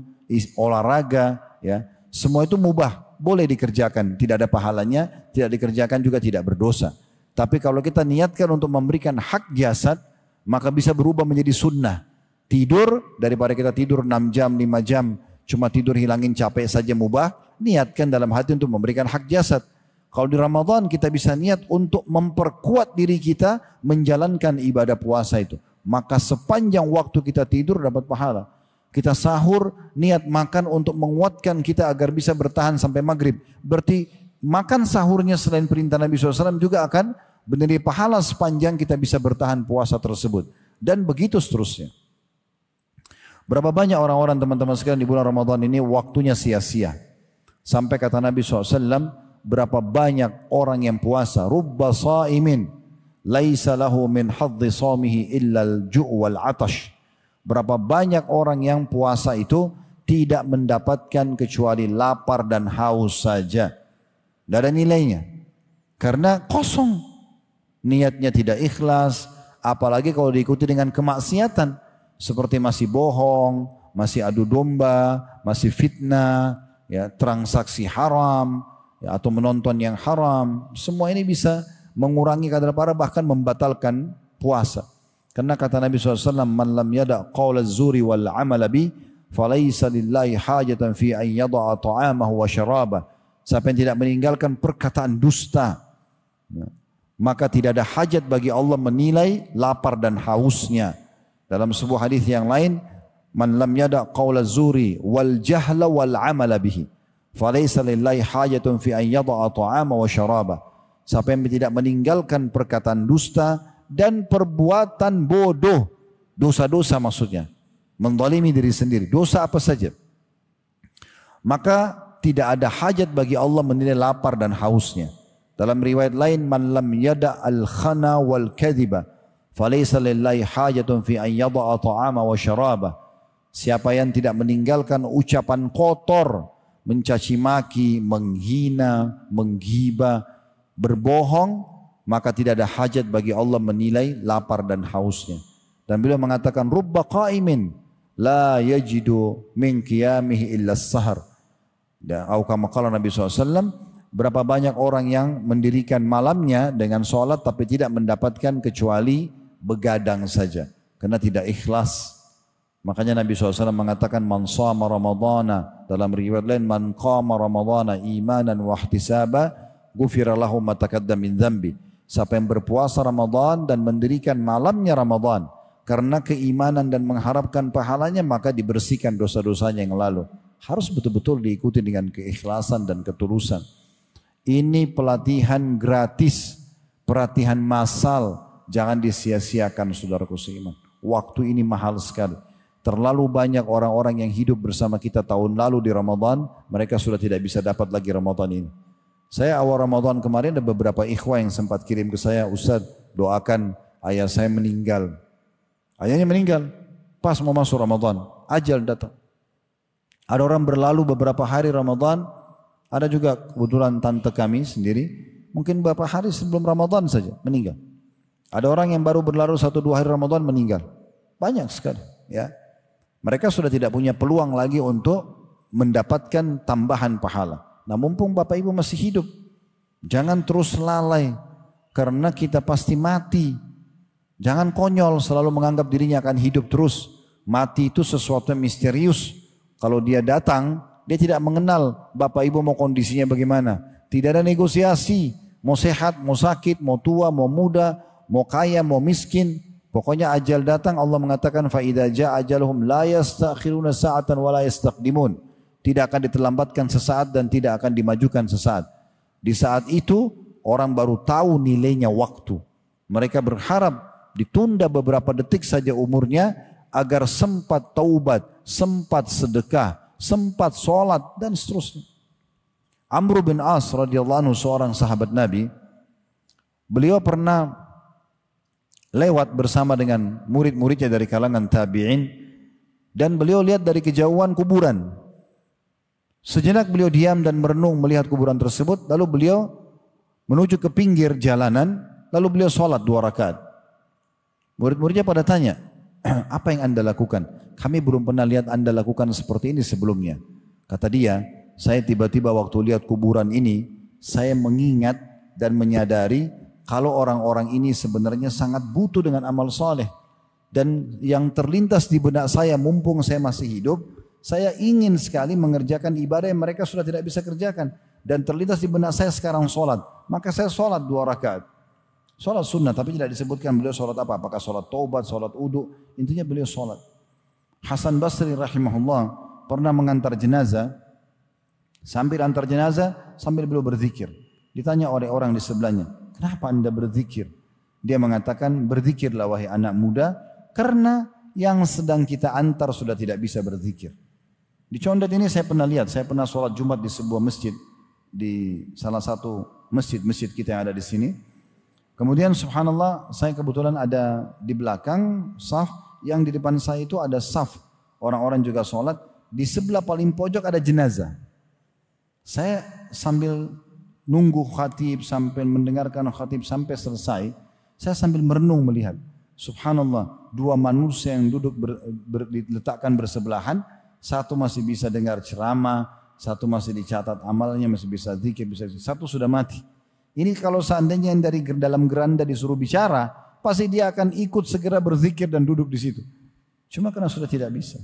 [SPEAKER 1] olahraga. Ya. Semua itu mubah. boleh dikerjakan, tidak ada pahalanya, tidak dikerjakan juga tidak berdosa. Tapi kalau kita niatkan untuk memberikan hak jasad, maka bisa berubah menjadi sunnah. Tidur, daripada kita tidur 6 jam, 5 jam, cuma tidur hilangin capek saja mubah, niatkan dalam hati untuk memberikan hak jasad. Kalau di Ramadan kita bisa niat untuk memperkuat diri kita menjalankan ibadah puasa itu. Maka sepanjang waktu kita tidur dapat pahala. Kita sahur, niat makan untuk menguatkan kita agar bisa bertahan sampai maghrib. Berarti makan sahurnya selain perintah Nabi SAW juga akan menerima pahala sepanjang kita bisa bertahan puasa tersebut. Dan begitu seterusnya. Berapa banyak orang-orang teman-teman sekalian di bulan Ramadan ini waktunya sia-sia. Sampai kata Nabi SAW, berapa banyak orang yang puasa. Rubba sa'imin, laisa lahu min hadhi sawmihi illa al-ju' wal-atash. Berapa banyak orang yang puasa itu tidak mendapatkan kecuali lapar dan haus saja. Tidak ada nilainya. Karena kosong. Niatnya tidak ikhlas. Apalagi kalau diikuti dengan kemaksiatan. Seperti masih bohong, masih adu domba, masih fitnah, ya, transaksi haram, ya, atau menonton yang haram. Semua ini bisa mengurangi kadar pahala, bahkan membatalkan puasa. Karena kata Nabi SAW, man lam yada' qawla zuri wal amala bi, falaysa lillahi hajatan fi an yada'a ta'amahu wa syarabah. Siapa yang tidak meninggalkan perkataan dusta, maka tidak ada hajat bagi Allah menilai lapar dan hausnya. Dalam sebuah hadis yang lain, man lam yada' qawla zuri wal jahla wal amala bihi, falaysa lillahi hajatun fi an yada'a ta'amahu wa syarabah. Siapa yang tidak meninggalkan perkataan dusta dan perbuatan bodoh, dosa-dosa maksudnya, menzalimi diri sendiri, dosa apa saja, maka tidak ada hajat bagi Allah menilai lapar dan hausnya. Dalam riwayat lain, man lam yada' al-khana wal kadhiba, falaysa lillahi hajatun fi an yada'a ta'ama wa syarabah. Siapa yang tidak meninggalkan ucapan kotor, mencaci maki, menghina, menggibah, berbohong, maka tidak ada hajat bagi Allah menilai lapar dan hausnya. Dan beliau mengatakan, rubba qa'imin la yajidu min qiyamihi illa as-sahar. Dan kama qala Nabi SAW, berapa banyak orang yang mendirikan malamnya dengan sholat tapi tidak mendapatkan kecuali begadang saja karena tidak ikhlas. Makanya Nabi SAW mengatakan, man shama ramadana, dalam riwayat lain, man qama ramadana imanan wa ihtisaba ghufira lahu ma taqaddama min dhanbi. Siapa yang berpuasa Ramadan dan mendirikan malamnya Ramadan karena keimanan dan mengharapkan pahalanya, maka dibersihkan dosa-dosanya yang lalu. Harus betul-betul diikuti dengan keikhlasan dan ketulusan. Ini pelatihan gratis, pelatihan massal, jangan disia-siakan saudaraku seiman. Waktu ini mahal sekali. Terlalu banyak orang-orang yang hidup bersama kita tahun lalu di Ramadan, mereka sudah tidak bisa dapat lagi Ramadan ini. Saya awal Ramadan kemarin ada beberapa ikhwah yang sempat kirim ke saya, Ustaz doakan ayah saya meninggal. Ayahnya meninggal pas mau masuk Ramadan, ajal datang. Ada orang berlalu beberapa hari Ramadan, ada juga kebetulan tante kami sendiri, mungkin beberapa hari sebelum Ramadan saja meninggal. Ada orang yang baru berlalu 1-2 hari Ramadan meninggal. Banyak sekali. Ya. Mereka sudah tidak punya peluang lagi untuk mendapatkan tambahan pahala. Nah mumpung Bapak Ibu masih hidup, jangan terus lalai karena kita pasti mati. Jangan konyol selalu menganggap dirinya akan hidup terus. Mati itu sesuatu yang misterius. Kalau dia datang, dia tidak mengenal Bapak Ibu mau kondisinya bagaimana. Tidak ada negosiasi, mau sehat, mau sakit, mau tua, mau muda, mau kaya, mau miskin. Pokoknya ajal datang, Allah mengatakan fa idza jaa ajaluhum la yastakhiruna sa'atan wa la yastaqdimun. Tidak akan diterlambatkan sesaat dan tidak akan dimajukan sesaat. Di saat itu orang baru tahu nilainya waktu. Mereka berharap ditunda beberapa detik saja umurnya agar sempat taubat, sempat sedekah, sempat sholat dan seterusnya. Amr bin As radhiyallahu anhu seorang sahabat Nabi, beliau pernah lewat bersama dengan murid-muridnya dari kalangan tabi'in dan beliau lihat dari kejauhan kuburan. Sejenak beliau diam dan merenung melihat kuburan tersebut, lalu beliau menuju ke pinggir jalanan, lalu beliau sholat 2 rakaat. Murid-muridnya pada tanya, apa yang anda lakukan? Kami belum pernah lihat anda lakukan seperti ini sebelumnya. Kata dia, saya tiba-tiba waktu lihat kuburan ini, saya mengingat dan menyadari kalau orang-orang ini sebenarnya sangat butuh dengan amal soleh. Dan yang terlintas di benak saya mumpung saya masih hidup, saya ingin sekali mengerjakan ibadah yang mereka sudah tidak bisa kerjakan. Dan terlintas di benak saya sekarang sholat. Maka saya sholat 2 rakaat. Sholat sunnah, tapi tidak disebutkan beliau sholat apa. Apakah sholat taubat, sholat udhu. Intinya beliau sholat. Hasan Basri rahimahullah pernah mengantar jenazah. Sambil antar jenazah, sambil beliau berzikir. Ditanya oleh orang di sebelahnya, kenapa anda berzikir? Dia mengatakan, berzikirlah wahai anak muda, karena yang sedang kita antar sudah tidak bisa berzikir. Di Condet ini saya pernah lihat, saya pernah sholat Jumat di sebuah masjid, di salah satu masjid-masjid kita yang ada di sini. Kemudian subhanallah, saya kebetulan ada di belakang saf, yang di depan saya itu ada saf, orang-orang juga sholat, di sebelah paling pojok ada jenazah. Saya sambil nunggu khatib, sampai mendengarkan khatib sampai selesai, saya sambil merenung melihat. Subhanallah, 2 manusia yang duduk diletakkan bersebelahan, satu masih bisa dengar ceramah, satu masih dicatat amalnya, masih bisa zikir, satu sudah mati. Ini kalau seandainya yang dari dalam geranda disuruh bicara, pasti dia akan ikut segera berzikir dan duduk di situ. Cuma karena sudah tidak bisa.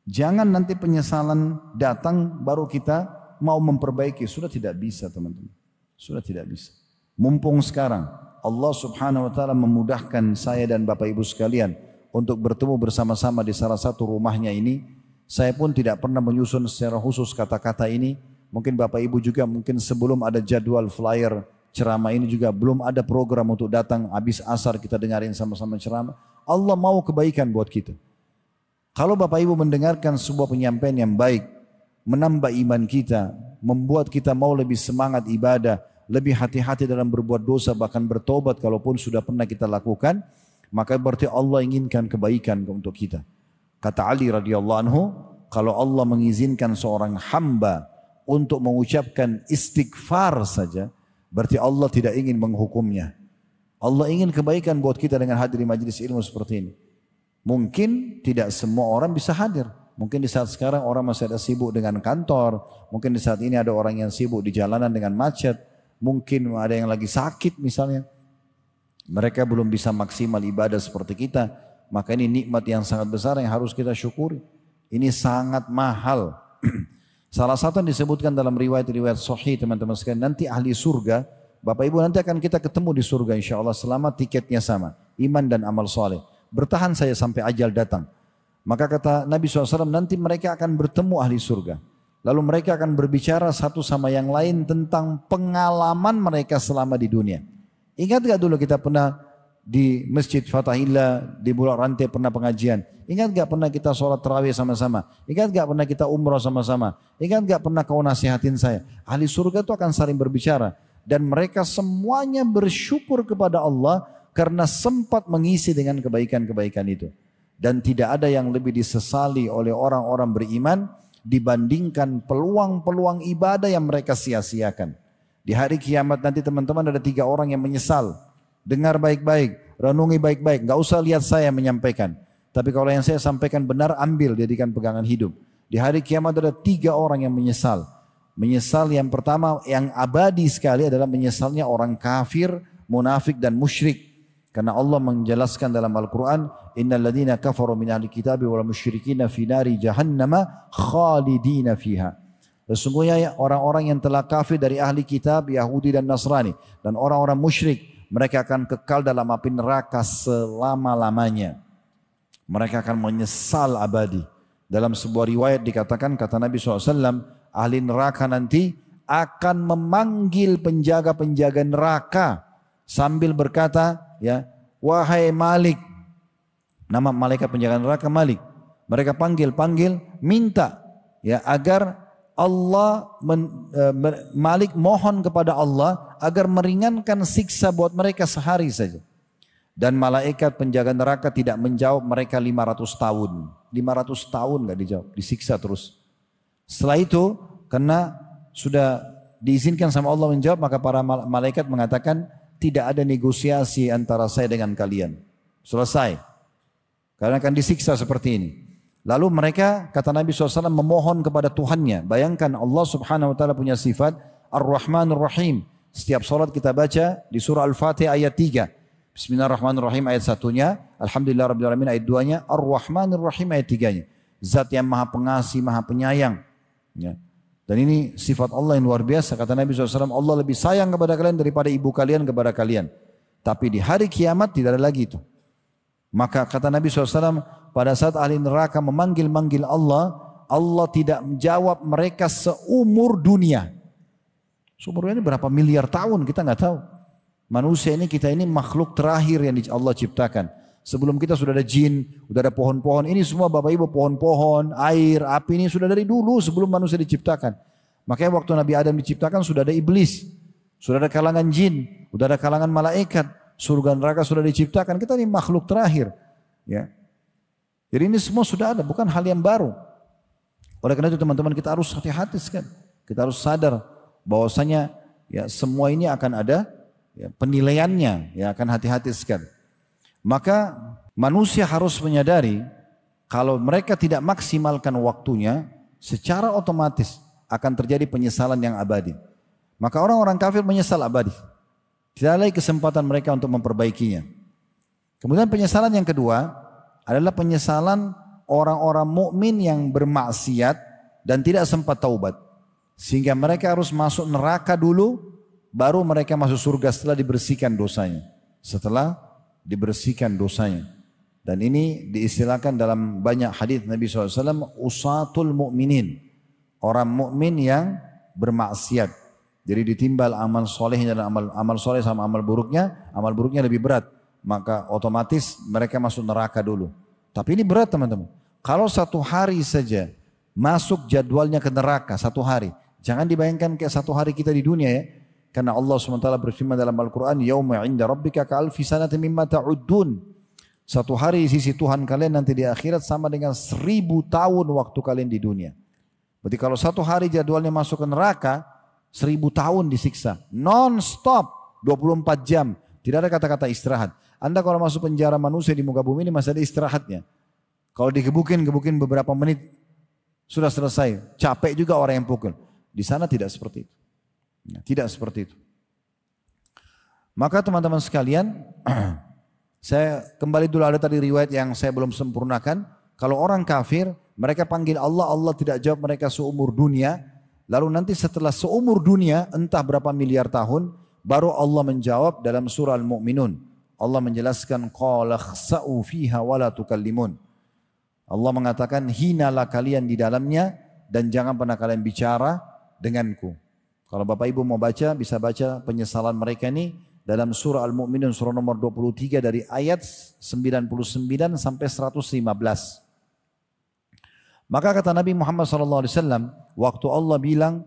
[SPEAKER 1] Jangan nanti penyesalan datang baru kita mau memperbaiki, sudah tidak bisa teman-teman. Sudah tidak bisa. Mumpung sekarang Allah subhanahu wa ta'ala memudahkan saya dan Bapak Ibu sekalian untuk bertemu bersama-sama di salah satu rumahnya ini. Saya pun tidak pernah menyusun secara khusus kata-kata ini. Mungkin Bapak Ibu juga mungkin sebelum ada jadwal flyer ceramah ini juga belum ada program untuk datang habis asar kita dengarin sama-sama ceramah. Allah mau kebaikan buat kita. Kalau Bapak Ibu mendengarkan sebuah penyampaian yang baik, menambah iman kita, membuat kita mau lebih semangat ibadah, lebih hati-hati dalam berbuat dosa, bahkan bertobat kalaupun sudah pernah kita lakukan, maka berarti Allah inginkan kebaikan untuk kita. Kata Ali radhiyallahu anhu, kalau Allah mengizinkan seorang hamba untuk mengucapkan istighfar saja, berarti Allah tidak ingin menghukumnya. Allah ingin kebaikan buat kita dengan hadir di majelis ilmu seperti ini. Mungkin tidak semua orang bisa hadir. Mungkin di saat sekarang orang masih ada sibuk dengan kantor. Mungkin di saat ini ada orang yang sibuk di jalanan dengan macet. Mungkin ada yang lagi sakit misalnya. Mereka belum bisa maksimal ibadah seperti kita. Maka ini nikmat yang sangat besar yang harus kita syukuri. Ini sangat mahal. Salah satu yang disebutkan dalam riwayat-riwayat sahih teman-teman sekalian. Nanti ahli surga. Bapak Ibu nanti akan kita ketemu di surga insya Allah selama tiketnya sama. Iman dan amal soleh. Bertahan saya sampai ajal datang. Maka kata Nabi SAW, nanti mereka akan bertemu ahli surga. Lalu mereka akan berbicara satu sama yang lain tentang pengalaman mereka selama di dunia. Ingat gak dulu kita pernah di Masjid Fathahillah, di Bulak Rantai pernah pengajian? Ingat gak pernah kita sholat tarawih sama-sama? Ingat gak pernah kita umrah sama-sama? Ingat gak pernah kau nasihatin saya? Ahli surga itu akan saling berbicara. Dan mereka semuanya bersyukur kepada Allah karena sempat mengisi dengan kebaikan-kebaikan itu. Dan tidak ada yang lebih disesali oleh orang-orang beriman dibandingkan peluang-peluang ibadah yang mereka sia-siakan. Di hari kiamat nanti teman-teman ada 3 orang yang menyesal. Dengar baik-baik, renungi baik-baik. Gak usah lihat saya menyampaikan. Tapi kalau yang saya sampaikan benar, ambil jadikan pegangan hidup. Di hari kiamat ada 3 orang yang menyesal. Menyesal yang pertama yang abadi sekali adalah menyesalnya orang kafir, munafik dan musyrik. Karena Allah menjelaskan dalam Al-Quran, Innal ladhina kafaru min ahli kitabi wal musyrikina fi nari jahannama khalidina fiha. Sesungguhnya orang-orang yang telah kafir dari ahli kitab, Yahudi dan Nasrani. Dan orang-orang musyrik, mereka akan kekal dalam api neraka selama-lamanya. Mereka akan menyesal abadi. Dalam sebuah riwayat dikatakan, kata Nabi SAW, ahli neraka nanti akan memanggil penjaga-penjaga neraka sambil berkata, ya, wahai Malik, nama malaikat penjaga neraka Malik. Mereka panggil, minta, ya, agar Allah Malik mohon kepada Allah agar meringankan siksa buat mereka sehari saja. Dan malaikat penjaga neraka tidak menjawab mereka 500 tahun. 500 tahun gak dijawab, disiksa terus. Setelah itu, karena sudah diizinkan sama Allah menjawab, maka para malaikat mengatakan, tidak ada negosiasi antara saya dengan kalian. Selesai. Karena akan disiksa seperti ini. Lalu mereka, kata Nabi SAW, memohon kepada Tuhannya. Bayangkan Allah subhanahu wa ta'ala punya sifat Ar-Rahmanur Rahim. Setiap salat kita baca di surah Al-Fatihah ayat 3. Bismillahirrahmanirrahim ayat 1-nya. Alhamdulillah Rabbil Alamin ayat 2-nya. Ar-Rahmanur Rahim ayat 3-nya. Zat yang maha pengasih, maha penyayang. Ya. Dan ini sifat Allah yang luar biasa. Kata Nabi SAW, Allah lebih sayang kepada kalian daripada ibu kalian kepada kalian. Tapi di hari kiamat tidak ada lagi itu. Maka kata Nabi SAW, pada saat ahli neraka memanggil-manggil Allah, Allah tidak menjawab mereka seumur dunia. Seumur ini berapa miliar tahun kita nggak tahu. Manusia ini, kita ini makhluk terakhir yang Allah ciptakan. Sebelum kita sudah ada jin, sudah ada pohon-pohon. Ini semua Bapak Ibu pohon-pohon, air, api ini sudah dari dulu sebelum manusia diciptakan. Makanya waktu Nabi Adam diciptakan sudah ada iblis, sudah ada kalangan jin, sudah ada kalangan malaikat, surga neraka sudah diciptakan. Kita ini makhluk terakhir. Ya. Jadi ini semua sudah ada, bukan hal yang baru. Oleh karena itu teman-teman kita harus hati-hati sekali. Kita harus sadar bahwasanya ya semua ini akan ada ya, penilaiannya, ya akan hati-hati sekali. Maka manusia harus menyadari kalau mereka tidak maksimalkan waktunya, secara otomatis akan terjadi penyesalan yang abadi. Maka orang-orang kafir menyesal abadi. Tidak ada lagi kesempatan mereka untuk memperbaikinya. Kemudian penyesalan yang kedua adalah penyesalan orang-orang mukmin yang bermaksiat dan tidak sempat taubat. Sehingga mereka harus masuk neraka dulu, baru mereka masuk surga setelah dibersihkan dosanya. Setelah dibersihkan dosanya. Dan ini diistilahkan dalam banyak hadis Nabi SAW, usatul mu'minin. Orang mukmin yang bermaksiat. Jadi ditimbal amal solehnya dan amal soleh sama amal buruknya lebih berat. Maka otomatis mereka masuk neraka dulu. Tapi ini berat teman-teman. Kalau satu hari saja masuk jadwalnya ke neraka, satu hari. Jangan dibayangkan kayak satu hari kita di dunia ya. Karena Allah SWT berfirman dalam Al-Quran, Yawma inda rabbika ka'alfi sanati mimma ta'uddun. Satu hari di sisi Tuhan kalian nanti di akhirat sama dengan 1000 tahun waktu kalian di dunia. Berarti kalau satu hari jadwalnya masuk ke neraka, 1000 tahun disiksa. Non-stop, 24 jam. Tidak ada kata-kata istirahat. Anda kalau masuk penjara manusia di muka bumi ini masih ada istirahatnya. Kalau digebukin beberapa menit, sudah selesai. Capek juga orang yang pukul. Di sana tidak seperti itu. Tidak seperti itu. Maka teman-teman sekalian, saya kembali dulu ada tadi riwayat yang saya belum sempurnakan. Kalau orang kafir, mereka panggil Allah, Allah tidak jawab mereka seumur dunia. Lalu nanti setelah seumur dunia, entah berapa miliar tahun, baru Allah menjawab dalam surah Al-Mu'minun. Allah menjelaskan, qala khsa'u fiha wa la tukallimun. Allah mengatakan, hinalah kalian di dalamnya dan jangan pernah kalian bicara denganku. Kalau Bapak Ibu mau baca, bisa baca penyesalan mereka ini dalam surah Al-Mu'minun surah nomor 23 dari ayat 99 sampai 115. Maka kata Nabi Muhammad SAW, waktu Allah bilang,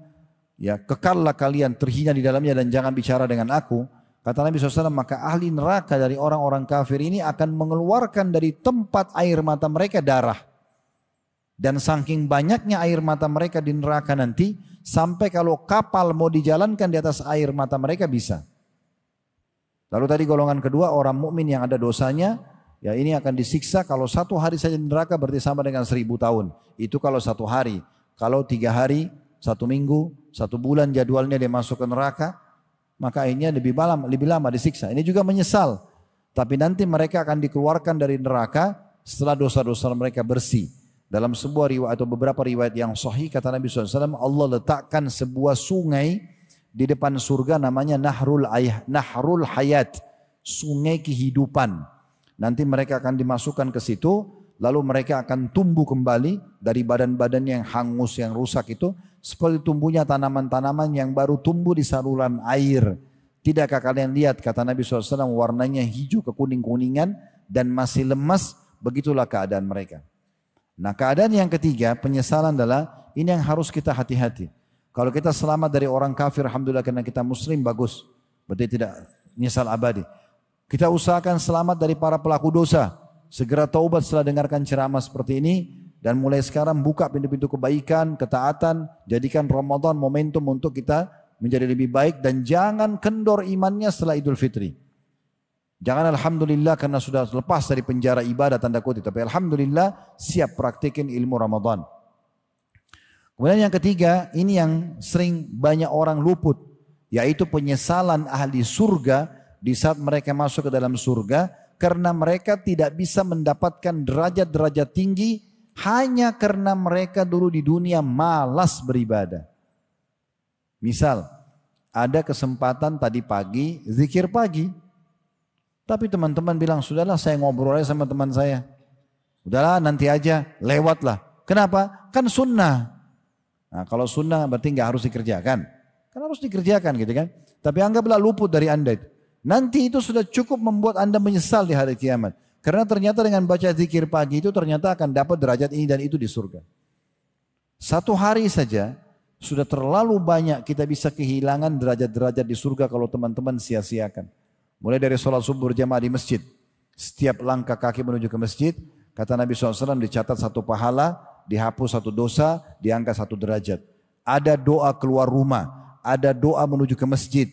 [SPEAKER 1] ya kekallah kalian terhina di dalamnya dan jangan bicara dengan aku. Kata Nabi SAW, maka ahli neraka dari orang-orang kafir ini akan mengeluarkan dari tempat air mata mereka darah. Dan saking banyaknya air mata mereka di neraka nanti, sampai kalau kapal mau dijalankan di atas air mata mereka bisa. Lalu tadi golongan kedua, orang mukmin yang ada dosanya, ya ini akan disiksa kalau satu hari saja di neraka berarti sama dengan 1000 tahun. Itu kalau satu hari. Kalau 3 hari, 1 minggu, 1 bulan jadwalnya dia masuk ke neraka, maka akhirnya lebih lama disiksa. Ini juga menyesal. Tapi nanti mereka akan dikeluarkan dari neraka setelah dosa-dosa mereka bersih. Dalam sebuah riwayat atau beberapa riwayat yang sahih kata Nabi SAW, Allah letakkan sebuah sungai di depan surga namanya Nahrul Hayat, sungai kehidupan. Nanti mereka akan dimasukkan ke situ, lalu mereka akan tumbuh kembali dari badan-badan yang hangus, yang rusak itu, seperti tumbuhnya tanaman-tanaman yang baru tumbuh di saluran air. Tidakkah kalian lihat, kata Nabi SAW, warnanya hijau kekuning-kuningan dan masih lemas, begitulah keadaan mereka. Nah keadaan yang ketiga, penyesalan adalah, ini yang harus kita hati-hati. Kalau kita selamat dari orang kafir, alhamdulillah karena kita muslim, bagus. Berarti tidak menyesal abadi. Kita usahakan selamat dari para pelaku dosa. Segera taubat setelah dengarkan ceramah seperti ini. Dan mulai sekarang buka pintu-pintu kebaikan, ketaatan. Jadikan Ramadan momentum untuk kita menjadi lebih baik. Dan jangan kendor imannya setelah Idul Fitri. Jangan alhamdulillah karena sudah lepas dari penjara ibadah tanda kutip. Tapi alhamdulillah siap praktikin ilmu Ramadan. Kemudian yang ketiga, ini yang sering banyak orang luput. Yaitu penyesalan ahli surga di saat mereka masuk ke dalam surga. Karena mereka tidak bisa mendapatkan derajat-derajat tinggi hanya karena mereka dulu di dunia malas beribadah. Misal, ada kesempatan tadi pagi, zikir pagi. Tapi teman-teman bilang, sudahlah saya ngobrol aja sama teman saya. Udahlah nanti aja, lewatlah. Kenapa? Kan sunnah. Nah kalau sunnah berarti nggak harus dikerjakan. Kan harus dikerjakan gitu kan. Tapi anggaplah luput dari anda itu. Nanti itu sudah cukup membuat anda menyesal di hari kiamat. Karena ternyata dengan baca zikir pagi itu ternyata akan dapat derajat ini dan itu di surga. Satu hari saja sudah terlalu banyak kita bisa kehilangan derajat-derajat di surga kalau teman-teman sia-siakan. Mulai dari sholat subuh berjamaah di masjid. Setiap langkah kaki menuju ke masjid, kata Nabi SAW dicatat satu pahala, dihapus satu dosa, diangkat satu derajat. Ada doa keluar rumah, ada doa menuju ke masjid.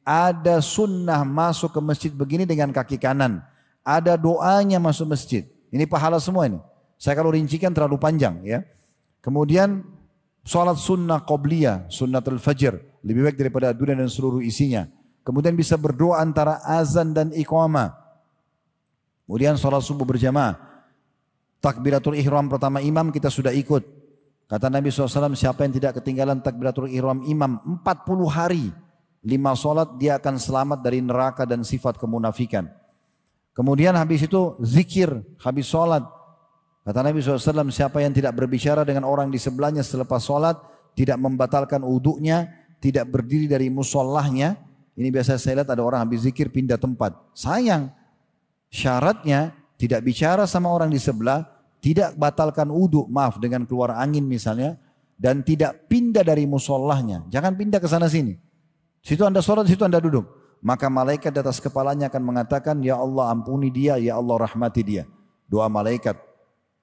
[SPEAKER 1] Ada sunnah masuk ke masjid begini dengan kaki kanan. Ada doanya masuk masjid. Ini pahala semua ini. Saya kalau rincikan terlalu panjang ya. Kemudian sholat sunnah qobliyah, sunnatul fajr. Lebih baik daripada dunia dan seluruh isinya. Kemudian bisa berdoa antara azan dan iqamah. Kemudian sholat subuh berjamaah. Takbiratul ihram pertama imam kita sudah ikut. Kata Nabi SAW siapa yang tidak ketinggalan takbiratul ihram imam 40 hari. 5 sholat dia akan selamat dari neraka dan sifat kemunafikan. Kemudian habis itu zikir, habis sholat. Kata Nabi SAW siapa yang tidak berbicara dengan orang di sebelahnya selepas sholat, tidak membatalkan wudunya, tidak berdiri dari musallahnya. Ini biasa saya lihat ada orang habis zikir pindah tempat. Sayang, syaratnya tidak bicara sama orang di sebelah, tidak batalkan wudu, maaf dengan keluar angin misalnya, dan tidak pindah dari musallahnya. Jangan pindah ke sana sini. Situ anda sholat, situ anda duduk. Maka malaikat di atas kepalanya akan mengatakan, ya Allah ampuni dia, ya Allah rahmati dia. Doa malaikat.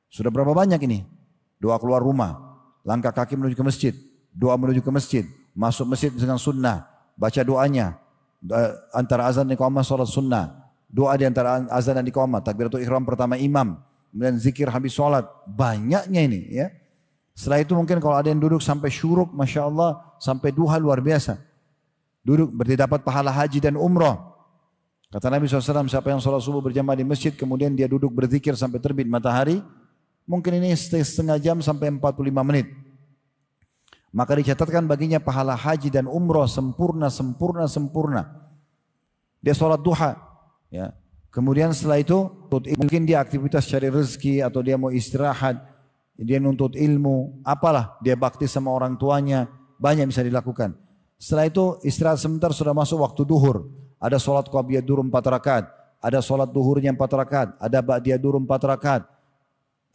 [SPEAKER 1] Sudah berapa banyak ini? Doa keluar rumah, langkah kaki menuju ke masjid, doa menuju ke masjid, masuk masjid dengan sunnah, baca doanya, antara azan dan iqamah sholat sunnah, doa di antara azan dan iqamah, takbiratul ihram pertama imam, kemudian zikir habis sholat, banyaknya ini ya. Setelah itu mungkin kalau ada yang duduk sampai syuruk, Masya Allah, sampai duha luar biasa. Duduk berarti dapat pahala haji dan umrah. Kata Nabi SAW, siapa yang sholat subuh berjamaah di masjid, kemudian dia duduk berzikir sampai terbit matahari, mungkin ini setengah jam sampai 45 menit. Maka dicatatkan baginya pahala haji dan umrah sempurna. Dia sholat duha. Ya. Kemudian setelah itu, mungkin dia aktivitas cari rezeki atau dia mau istirahat, dia nuntut ilmu, apalah, dia bakti sama orang tuanya, banyak bisa dilakukan. Setelah itu istirahat sebentar sudah masuk waktu duhur. Ada sholat qabliyah duhur 4 rakaat. Ada sholat duhurnya 4 rakaat. Ada ba'diyah duhur 4 rakaat.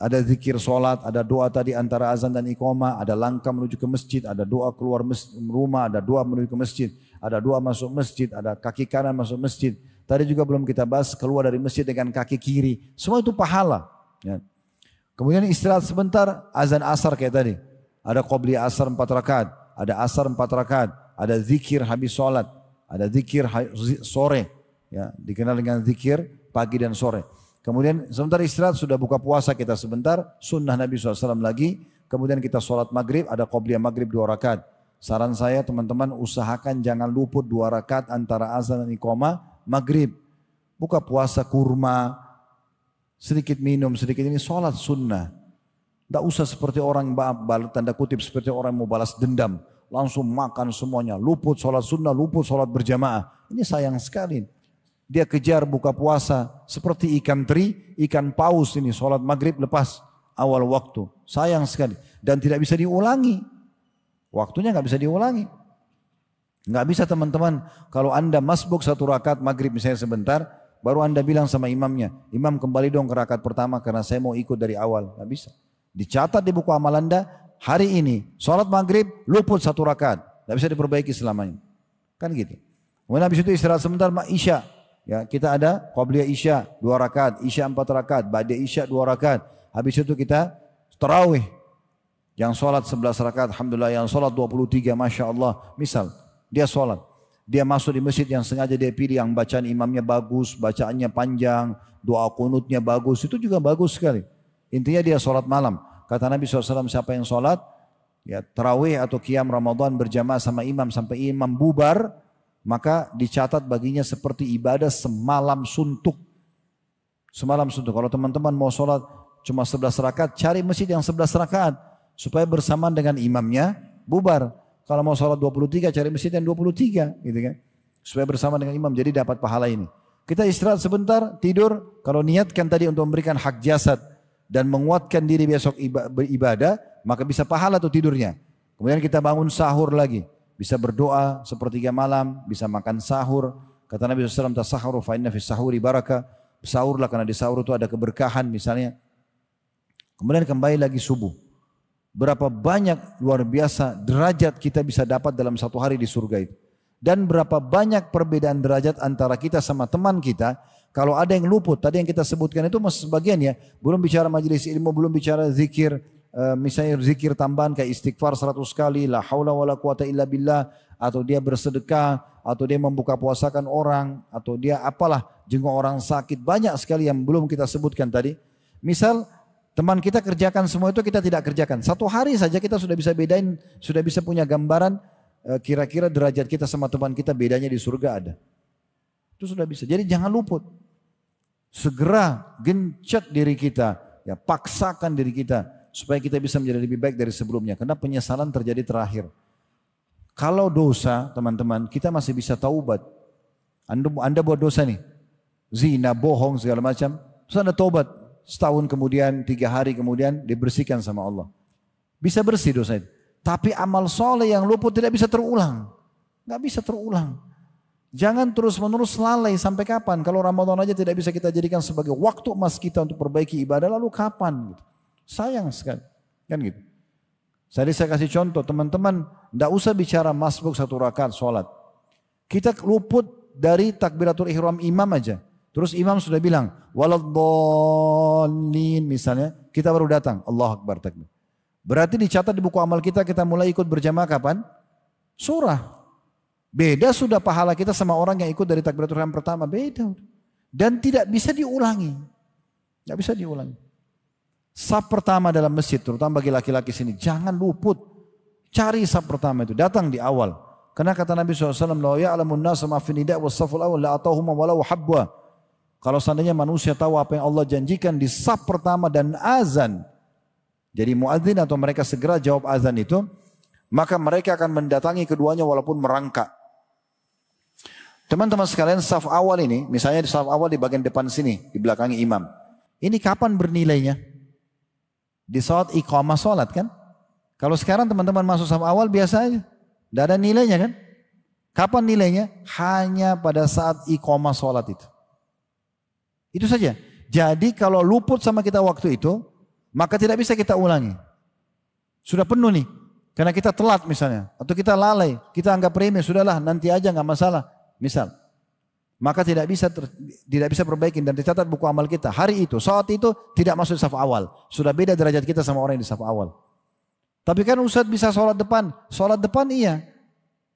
[SPEAKER 1] Ada zikir sholat. Ada doa tadi antara azan dan iqamah. Ada langkah menuju ke masjid. Ada doa keluar rumah. Ada doa menuju ke masjid. Ada doa masuk masjid. Ada kaki kanan masuk masjid. Tadi juga belum kita bahas keluar dari masjid dengan kaki kiri. Semua itu pahala. Ya. Kemudian istirahat sebentar. Azan asar kayak tadi. Ada qabliyah asar 4 rakaat. Ada asar 4 rakaat. Ada zikir habis sholat, ada zikir sore, ya, dikenal dengan zikir pagi dan sore. Kemudian sebentar istirahat sudah buka puasa kita sebentar, sunnah Nabi SAW lagi. Kemudian kita sholat maghrib, ada qobliyah maghrib 2 rakaat. Saran saya teman-teman usahakan jangan luput 2 rakaat antara azan dan iqamah maghrib. Buka puasa kurma, sedikit minum, sedikit ini sholat sunnah. Tidak usah seperti orang tanda kutip seperti orang mau balas dendam. Langsung makan semuanya, luput sholat sunnah, luput sholat berjamaah. Ini sayang sekali. Dia kejar buka puasa seperti ikan teri, ikan paus ini sholat maghrib lepas awal waktu. Sayang sekali. Dan tidak bisa diulangi. Waktunya nggak bisa diulangi. Nggak bisa teman-teman. Kalau anda masbuk 1 rakaat maghrib misalnya sebentar, baru anda bilang sama imamnya, imam kembali dong ke rakaat pertama karena saya mau ikut dari awal. Nggak bisa. Dicatat di buku amal anda. Hari ini, sholat maghrib, luput 1 rakaat. Tidak bisa diperbaiki selamanya. Kan gitu. Kemudian habis itu istirahat sebentar, isya. Ya, kita ada qabliyah isya 2 rakaat, isya 4 rakaat, ba'da isya 2 rakaat. Habis itu kita tarawih. Yang sholat 11 rakaat, alhamdulillah. Yang sholat 23, Masya Allah. Misal, dia sholat. Dia masuk di masjid yang sengaja dia pilih, yang bacaan imamnya bagus, bacaannya panjang, doa kunutnya bagus, itu juga bagus sekali. Intinya dia sholat malam. Kata Nabi SAW, siapa yang sholat, ya tarawih atau qiyam Ramadan berjamaah sama imam sampai imam bubar, maka dicatat baginya seperti ibadah semalam suntuk. Semalam suntuk. Kalau teman-teman mau sholat cuma 11 rakaat, cari masjid yang 11 rakaat supaya bersamaan dengan imamnya bubar. Kalau mau sholat 23, cari masjid yang 23, gitu kan? Supaya bersama dengan imam, jadi dapat pahala ini. Kita istirahat sebentar, tidur. Kalau niatkan tadi untuk memberikan hak jasad dan menguatkan diri besok beribadah, maka bisa pahala tuh tidurnya. Kemudian kita bangun sahur lagi. Bisa berdoa sepertiga malam, bisa makan sahur. Kata Nabi SAW, tasahuru fa inna fis sahuri barakah. Sahurlah karena di sahur itu ada keberkahan misalnya. Kemudian kembali lagi subuh. Berapa banyak luar biasa derajat kita bisa dapat dalam satu hari di surga itu. Dan berapa banyak perbedaan derajat antara kita sama teman kita. Kalau ada yang luput, tadi yang kita sebutkan itu masih sebagian ya. Belum bicara majelis ilmu, belum bicara zikir. Misalnya zikir tambahan kayak istighfar 100 kali, la haula wala quwata illa billah, atau dia bersedekah, atau dia membuka puasakan orang, atau dia apalah jenguk orang sakit, banyak sekali yang belum kita sebutkan tadi. Misal teman kita kerjakan semua itu, kita tidak kerjakan. Satu hari saja kita sudah bisa bedain, sudah bisa punya gambaran kira-kira derajat kita sama teman kita bedanya di surga ada. Itu sudah bisa. Jadi jangan luput. Segera gencet diri kita, ya paksakan diri kita supaya kita bisa menjadi lebih baik dari sebelumnya. Karena penyesalan terjadi terakhir. Kalau dosa, teman-teman, kita masih bisa taubat. Anda buat dosa nih, zina, bohong, segala macam. Terus Anda taubat, setahun kemudian, 3 hari kemudian, dibersihkan sama Allah. Bisa bersih dosa itu. Tapi amal soleh yang luput tidak bisa terulang. Nggak bisa terulang. Jangan terus-menerus lalai sampai kapan. Kalau Ramadan aja tidak bisa kita jadikan sebagai waktu emas kita untuk perbaiki ibadah, lalu kapan? Gitu. Sayang sekali, kan gitu. Tadi saya kasih contoh, teman-teman, tidak usah bicara masbuk 1 rakaat sholat. Kita luput dari takbiratul ihram imam aja. Terus imam sudah bilang, waladhdallin misalnya, kita baru datang, Allahu Akbar takbir. Berarti dicatat di buku amal kita, kita mulai ikut berjamaah kapan? Surah. Beda sudah pahala kita sama orang yang ikut dari takbiratul ihram pertama, beda. Dan tidak bisa diulangi. Tidak bisa diulangi. Saf pertama dalam masjid, terutama bagi laki-laki sini, jangan luput. Cari saf pertama itu, datang di awal. Karena kata Nabi SAW, la ya'lamun nasu ma fi nida' was saful awal la atauhum walau habwa. Kalau seandainya manusia tahu apa yang Allah janjikan di saf pertama dan azan, jadi muadzin atau mereka segera jawab azan itu, maka mereka akan mendatangi keduanya walaupun merangkak. Teman-teman sekalian, saf awal ini, misalnya di saf awal di bagian depan sini, di belakang imam. Ini kapan bernilainya? Di saat iqamah sholat kan. Kalau sekarang teman-teman masuk saf awal biasa aja. Tidak ada nilainya kan. Kapan nilainya? Hanya pada saat iqamah sholat itu. Itu saja. Jadi kalau luput sama kita waktu itu, maka tidak bisa kita ulangi. Sudah penuh nih. Karena kita telat misalnya. Atau kita lalai. Kita anggap remeh. Sudahlah nanti aja nggak masalah. Misal. Maka tidak bisa perbaikin dan dicatat buku amal kita. Hari itu, saat itu tidak masuk saf awal. Sudah beda derajat kita sama orang yang di saf awal. Tapi kan Ustaz bisa sholat depan. Sholat depan iya.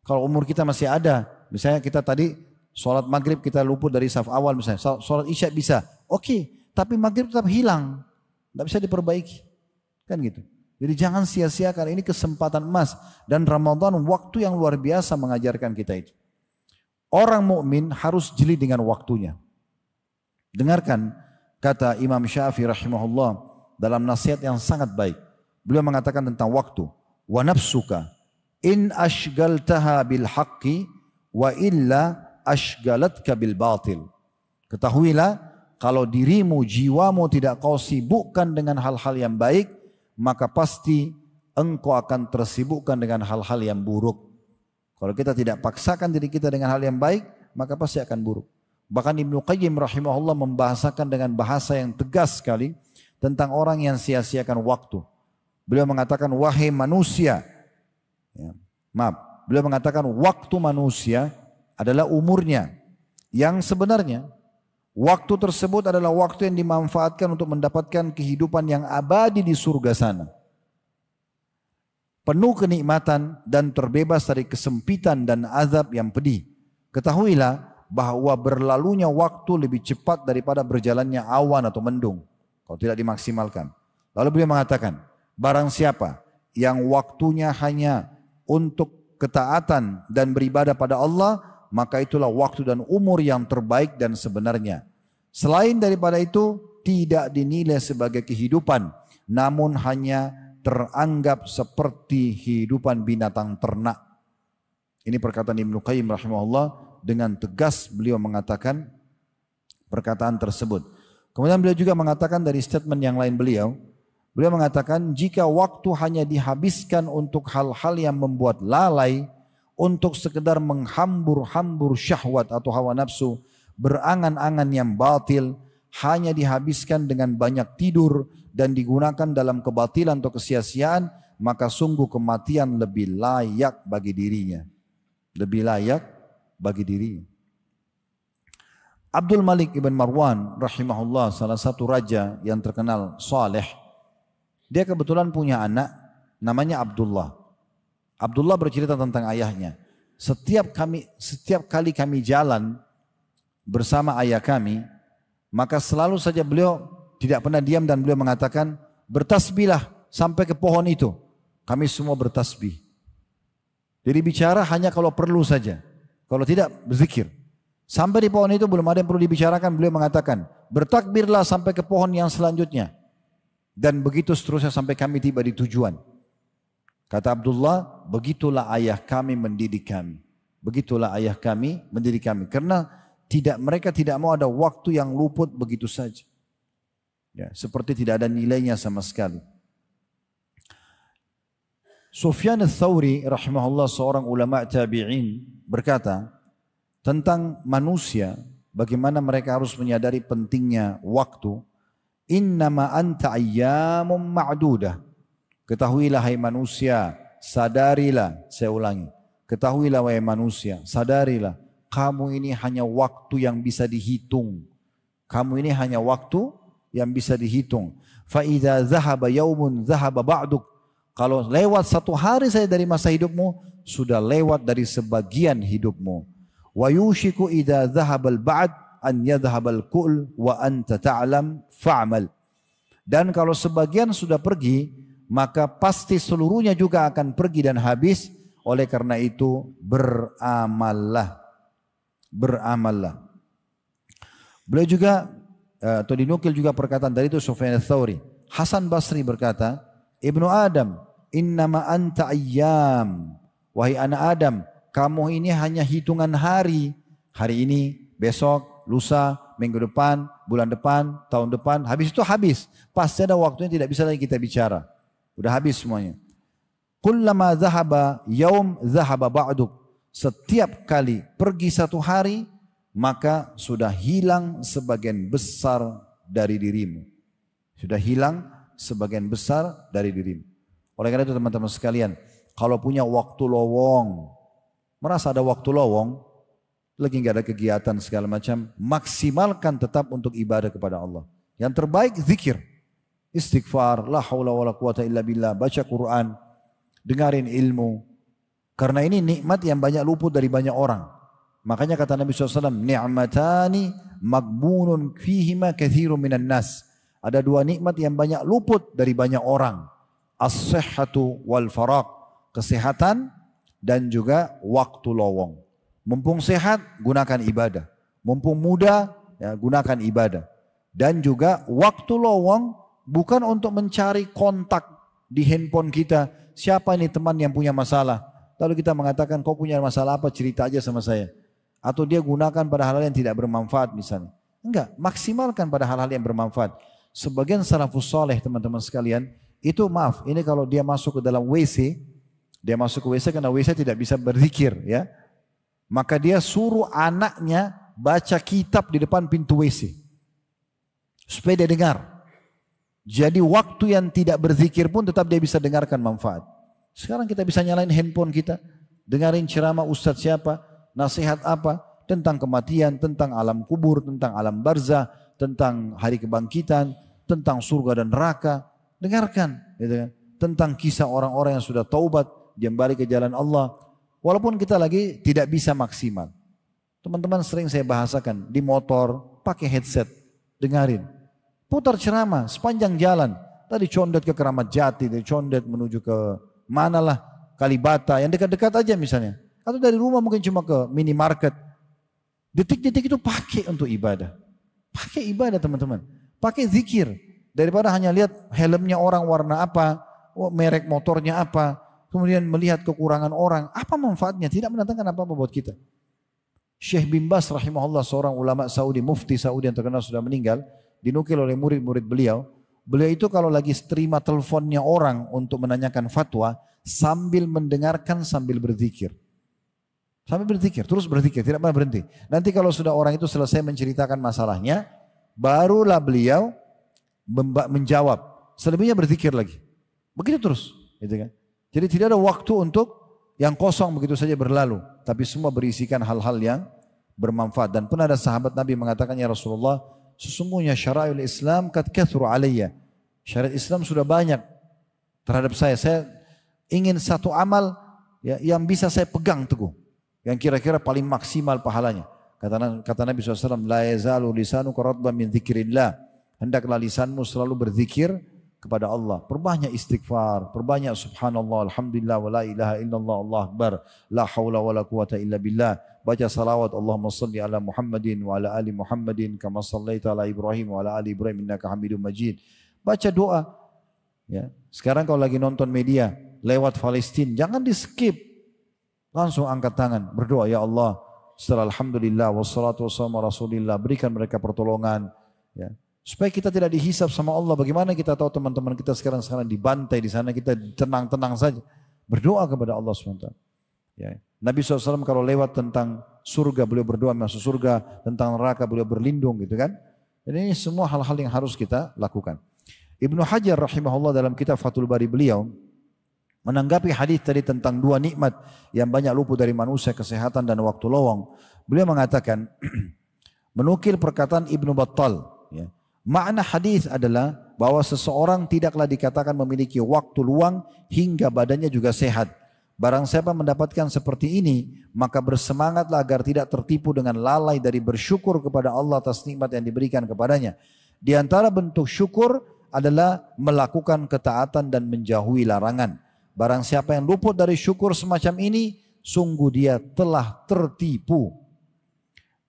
[SPEAKER 1] Kalau umur kita masih ada. Misalnya kita tadi sholat maghrib kita luput dari saf awal misalnya. Sholat isya bisa. Oke, tapi maghrib tetap hilang. Tidak bisa diperbaiki. Kan gitu. Jadi jangan sia-siakan, ini kesempatan emas. Dan Ramadan waktu yang luar biasa mengajarkan kita itu. Orang mukmin harus jeli dengan waktunya. Dengarkan kata Imam Syafi'i rahimahullah dalam nasihat yang sangat baik. Beliau mengatakan tentang waktu. Wa nafsuka in ashgaltaha bil haqqi wa illa ashgalatka bil batil. Ketahuilah kalau dirimu, jiwamu tidak kau sibukkan dengan hal-hal yang baik, maka pasti engkau akan tersibukkan dengan hal-hal yang buruk. Kalau kita tidak paksakan diri kita dengan hal yang baik, maka pasti akan buruk. Bahkan Ibnu Qayyim rahimahullah membahasakan dengan bahasa yang tegas sekali tentang orang yang sia-siakan waktu. Beliau mengatakan, wahai manusia, beliau mengatakan waktu manusia adalah umurnya. Yang sebenarnya, waktu tersebut adalah waktu yang dimanfaatkan untuk mendapatkan kehidupan yang abadi di surga sana. Penuh kenikmatan dan terbebas dari kesempitan dan azab yang pedih. Ketahuilah bahwa berlalunya waktu lebih cepat daripada berjalannya awan atau mendung kalau tidak dimaksimalkan. Lalu beliau mengatakan, barang siapa yang waktunya hanya untuk ketaatan dan beribadah pada Allah, maka itulah waktu dan umur yang terbaik dan sebenarnya. Selain daripada itu, tidak dinilai sebagai kehidupan, namun hanya teranggap seperti kehidupan binatang ternak. Ini perkataan Ibnu Qayyim rahimahullah, dengan tegas beliau mengatakan perkataan tersebut. Kemudian beliau juga mengatakan dari statement yang lain beliau mengatakan jika waktu hanya dihabiskan untuk hal-hal yang membuat lalai, untuk sekedar menghambur-hambur syahwat atau hawa nafsu, berangan-angan yang batil, hanya dihabiskan dengan banyak tidur dan digunakan dalam kebatilan atau kesia-siaan, maka sungguh kematian lebih layak bagi dirinya. Lebih layak bagi dirinya. Abdul Malik ibn Marwan rahimahullah, salah satu raja yang terkenal saleh, dia kebetulan punya anak namanya Abdullah. Abdullah bercerita tentang ayahnya. Setiap kali kami jalan bersama ayah kami, maka selalu saja beliau tidak pernah diam dan beliau mengatakan, bertasbihlah sampai ke pohon itu. Kami semua bertasbih. Jadi bicara hanya kalau perlu saja. Kalau tidak, berzikir. Sampai di pohon itu belum ada yang perlu dibicarakan, beliau mengatakan, bertakbirlah sampai ke pohon yang selanjutnya. Dan begitu seterusnya sampai kami tiba di tujuan. Kata Abdullah, begitulah ayah kami mendidik kami. Begitulah ayah kami mendidik kami. Karena mereka tidak mau ada waktu yang luput begitu saja. Ya, seperti tidak ada nilainya sama sekali. Sufyan ats-Tsauri rahimahullah, seorang ulama tabi'in, berkata tentang manusia, bagaimana mereka harus menyadari pentingnya waktu. Innama anta ayyamun ma'dudah. Ketahuilah hai manusia, sadarilah, saya ulangi. Ketahuilah wahai manusia, sadarilah, kamu ini hanya waktu yang bisa dihitung. Kamu ini hanya waktu yang bisa dihitung. Fa idza dhahaba yaumun dhahaba ba'duk. Kalau lewat satu hari saja dari masa hidupmu, sudah lewat dari sebagian hidupmu. Wa yushiku idza dhahabal ba'd an yadhhabal kull wa anta ta'lam fa'mal. Dan kalau sebagian sudah pergi, maka pasti seluruhnya juga akan pergi dan habis. Oleh karena itu beramallah. Beramallah. Beliau juga atau dinukil juga perkataan dari itu Sufyan ats-Tsauri. Hasan Basri berkata, Ibnu Adam, innama anta ayyam. Wahai anak Adam, kamu ini hanya hitungan hari. Hari ini, besok, lusa, minggu depan, bulan depan, tahun depan. Habis itu habis. Pasti ada waktunya tidak bisa lagi kita bicara. Udah habis semuanya. Kullama zahaba yaum zahaba ba'duk. Setiap kali pergi satu hari, maka sudah hilang sebagian besar dari dirimu. Sudah hilang sebagian besar dari dirimu. Oleh karena itu teman-teman sekalian, kalau punya waktu lowong, merasa ada waktu lowong, lagi nggak ada kegiatan segala macam, maksimalkan tetap untuk ibadah kepada Allah. Yang terbaik zikir, istighfar, la haula wala quwata illa billah, baca Quran, dengarin ilmu. Karena ini nikmat yang banyak luput dari banyak orang. Makanya kata Nabi SAW, ni'matani magbunun fihima kathirun minan nas. Ada dua nikmat yang banyak luput dari banyak orang. As-sihhatu wal faraq, kesehatan dan juga waktu lowong. Mumpung sehat, gunakan ibadah. Mumpung muda, ya, gunakan ibadah. Dan juga waktu lowong bukan untuk mencari kontak di handphone kita. Siapa ini teman yang punya masalah? Lalu kita mengatakan, kau punya masalah apa? Cerita aja sama saya. Atau dia gunakan pada hal-hal yang tidak bermanfaat misalnya. Enggak, maksimalkan pada hal-hal yang bermanfaat. Sebagian salafus saleh teman-teman sekalian, itu maaf, ini kalau dia masuk ke dalam WC, dia masuk ke WC karena WC tidak bisa berzikir ya. Maka dia suruh anaknya baca kitab di depan pintu WC. Supaya dia dengar. Jadi waktu yang tidak berzikir pun tetap dia bisa dengarkan manfaat. Sekarang kita bisa nyalain handphone kita, dengarin ceramah ustadz siapa, nasihat apa, tentang kematian, tentang alam kubur, tentang alam barzah, tentang hari kebangkitan, tentang surga dan neraka. Dengarkan, gitu kan? Tentang kisah orang-orang yang sudah taubat, yang balik ke jalan Allah. Walaupun kita lagi tidak bisa maksimal. Teman-teman sering saya bahasakan di motor, pakai headset, dengarin. Putar ceramah sepanjang jalan. Tadi condet ke Keramat Jati, dari condet menuju ke manalah, Kalibata, yang dekat-dekat aja misalnya. Atau dari rumah mungkin cuma ke minimarket. Detik-detik itu pakai untuk ibadah. Pakai ibadah teman-teman. Pakai zikir. Daripada hanya lihat helmnya orang warna apa, merek motornya apa, kemudian melihat kekurangan orang. Apa manfaatnya? Tidak mendatangkan apa-apa buat kita. Syekh bin Baz rahimahullah, seorang ulama Saudi, mufti Saudi yang terkenal, sudah meninggal, dinukil oleh murid-murid beliau. Beliau itu kalau lagi terima teleponnya orang untuk menanyakan fatwa, sambil mendengarkan, sambil berzikir. Sambil berzikir, terus berzikir, tidak pernah berhenti. Nanti kalau sudah orang itu selesai menceritakan masalahnya, barulah beliau menjawab. Selebihnya berzikir lagi. Begitu terus. Gitu kan? Jadi tidak ada waktu untuk yang kosong begitu saja berlalu. Tapi semua berisikan hal-hal yang bermanfaat. Dan pernah ada sahabat Nabi mengatakan, ya Rasulullah, sesungguhnya syara'il Islam kad kathru alayya. Syariat Islam sudah banyak terhadap saya. Saya ingin satu amal ya, yang bisa saya pegang teguh. Yang kira-kira paling maksimal pahalanya. Kata Nabi SAW, la yazalu lisanuka radban min dzikrillah. Hendaklah lisanmu selalu berzikir kepada Allah. Perbanyak istighfar, perbanyak subhanallah, alhamdulillah, wa la ilaha illallah, Allah akbar, la hawla wa la quwata illa billah. Baca salawat, Allahumma salli ala Muhammadin wa ala ali Muhammadin kama sallaita ala Ibrahim wa ala ali Ibrahim innaka Hamidum Majid. Baca doa. Ya. Sekarang kalau lagi nonton media lewat Palestina, jangan di skip. Langsung angkat tangan, berdoa, ya Allah, setelah alhamdulillah wassalatu wassalamu ala Rasulillah, berikan mereka pertolongan, ya. Supaya kita tidak dihisab sama Allah. Bagaimana kita tahu teman-teman kita sekarang dibantai di sana, kita tenang-tenang saja. Berdoa kepada Allah SWT. Ya. Nabi SAW kalau lewat tentang surga, beliau berdoa masuk surga. Tentang neraka, beliau berlindung gitu kan. Dan ini semua hal-hal yang harus kita lakukan. Ibnu Hajar rahimahullah dalam kitab Fathul Bari beliau menanggapi hadis tadi tentang dua nikmat yang banyak luput dari manusia, kesehatan dan waktu lowong. Beliau mengatakan, menukil perkataan Ibnu Battal, ya. Makna hadis adalah bahwa seseorang tidaklah dikatakan memiliki waktu luang hingga badannya juga sehat. Barang siapa mendapatkan seperti ini, maka bersemangatlah agar tidak tertipu dengan lalai dari bersyukur kepada Allah atas nikmat yang diberikan kepadanya. Di antara bentuk syukur adalah melakukan ketaatan dan menjauhi larangan. Barang siapa yang luput dari syukur semacam ini, sungguh dia telah tertipu.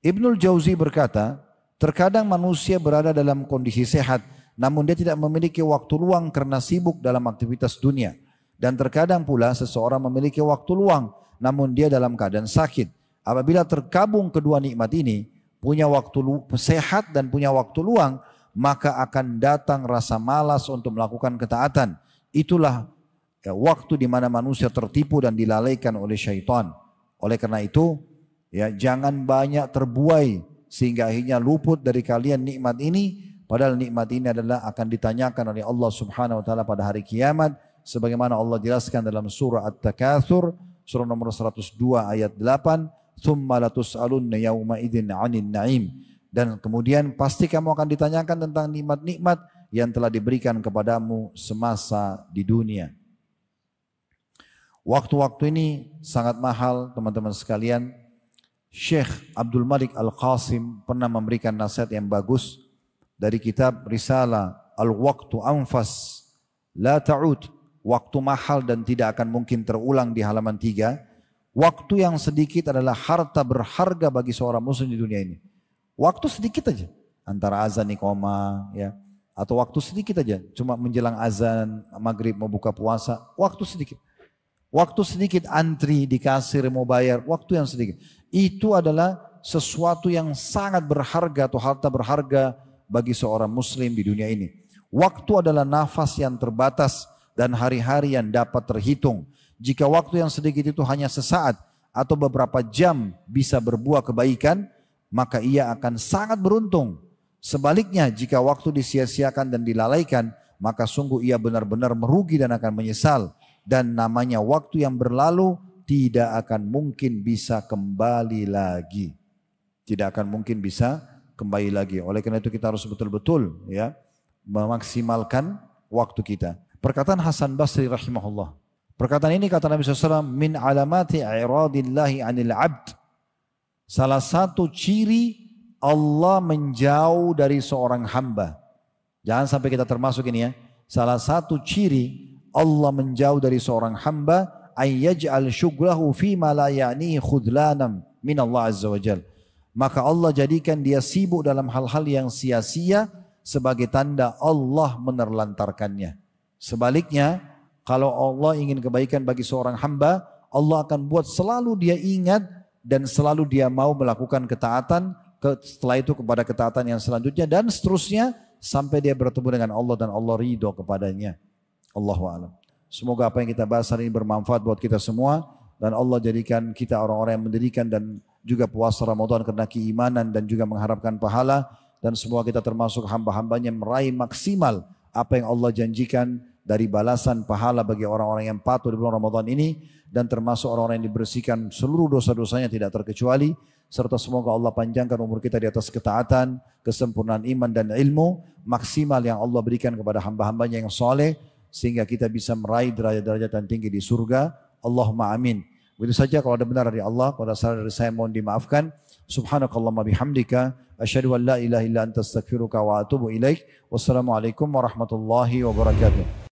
[SPEAKER 1] Ibnul Jauzi berkata, terkadang manusia berada dalam kondisi sehat, namun dia tidak memiliki waktu luang karena sibuk dalam aktivitas dunia. Dan terkadang pula seseorang memiliki waktu luang, namun dia dalam keadaan sakit. Apabila terkabung kedua nikmat ini, punya waktu sehat dan punya waktu luang, maka akan datang rasa malas untuk melakukan ketaatan. Itulah ya, waktu di mana manusia tertipu dan dilalaikan oleh syaitan. Oleh karena itu, ya jangan banyak terbuai sehingga akhirnya luput dari kalian nikmat ini, padahal nikmat ini adalah akan ditanyakan oleh Allah Subhanahu wa taala pada hari kiamat, sebagaimana Allah jelaskan dalam surah At-Takatsur, surah nomor 102 ayat 8, "Tsumma latus'alunna yauma idzin 'anil na'im." Dan kemudian pasti kamu akan ditanyakan tentang nikmat-nikmat yang telah diberikan kepadamu semasa di dunia. Waktu-waktu ini sangat mahal teman-teman sekalian. Syekh Abdul Malik Al-Qasim pernah memberikan nasihat yang bagus dari kitab Risalah Al-Waqtu Anfas La Ta'ud. Waktu mahal dan tidak akan mungkin terulang di halaman 3. Waktu yang sedikit adalah harta berharga bagi seorang muslim di dunia ini. Waktu sedikit aja. Antara azan iqamah ya, atau waktu sedikit aja. Cuma menjelang azan, maghrib mau buka puasa. Waktu sedikit. Waktu sedikit antri di kasir mau bayar. Waktu yang sedikit. Itu adalah sesuatu yang sangat berharga atau harta berharga bagi seorang muslim di dunia ini. Waktu adalah nafas yang terbatas dan hari-hari yang dapat terhitung. Jika waktu yang sedikit itu hanya sesaat atau beberapa jam bisa berbuah kebaikan, maka ia akan sangat beruntung. Sebaliknya jika waktu disia-siakan dan dilalaikan, maka sungguh ia benar-benar merugi dan akan menyesal. Dan namanya waktu yang berlalu tidak akan mungkin bisa kembali lagi. Tidak akan mungkin bisa kembali lagi. Oleh karena itu kita harus betul-betul ya memaksimalkan waktu kita. Perkataan Hasan Basri rahimahullah. Perkataan ini kata Nabi SAW, min alamati i'radillahi anil abd. Salah satu ciri Allah menjauh dari seorang hamba. Jangan sampai kita termasuk ini ya. Salah satu ciri Allah menjauh dari seorang hamba, ayyaj'al syughlahu fima la ya'nihi khudlanam min Allah azza wa jalla. Maka Allah jadikan dia sibuk dalam hal-hal yang sia-sia sebagai tanda Allah menerlantarkannya. Sebaliknya, kalau Allah ingin kebaikan bagi seorang hamba, Allah akan buat selalu dia ingat dan selalu dia mau melakukan ketaatan, setelah itu kepada ketaatan yang selanjutnya dan seterusnya sampai dia bertemu dengan Allah dan Allah ridho kepadanya. Allahu a'lam. Semoga apa yang kita bahas hari ini bermanfaat buat kita semua dan Allah jadikan kita orang-orang yang mendirikan dan juga puasa Ramadan karena keimanan dan juga mengharapkan pahala, dan semua kita termasuk hamba-hambanya meraih maksimal apa yang Allah janjikan dari balasan pahala bagi orang-orang yang patuh di bulan Ramadan ini, dan termasuk orang-orang yang dibersihkan seluruh dosa-dosanya tidak terkecuali, serta semoga Allah panjangkan umur kita di atas ketaatan, kesempurnaan iman dan ilmu maksimal yang Allah berikan kepada hamba-hambanya yang soleh, sehingga kita bisa meraih derajat-derajat yang tinggi di surga. Allahumma amin. Begitu saja, kalau ada benar dari Allah, kalau ada salah dari saya mohon dimaafkan. Subhanakallahumma bihamdika asyhadu an la ilaha illa anta astaghfiruka wa atubu ilaik. Wassalamualaikum warahmatullahi wabarakatuh.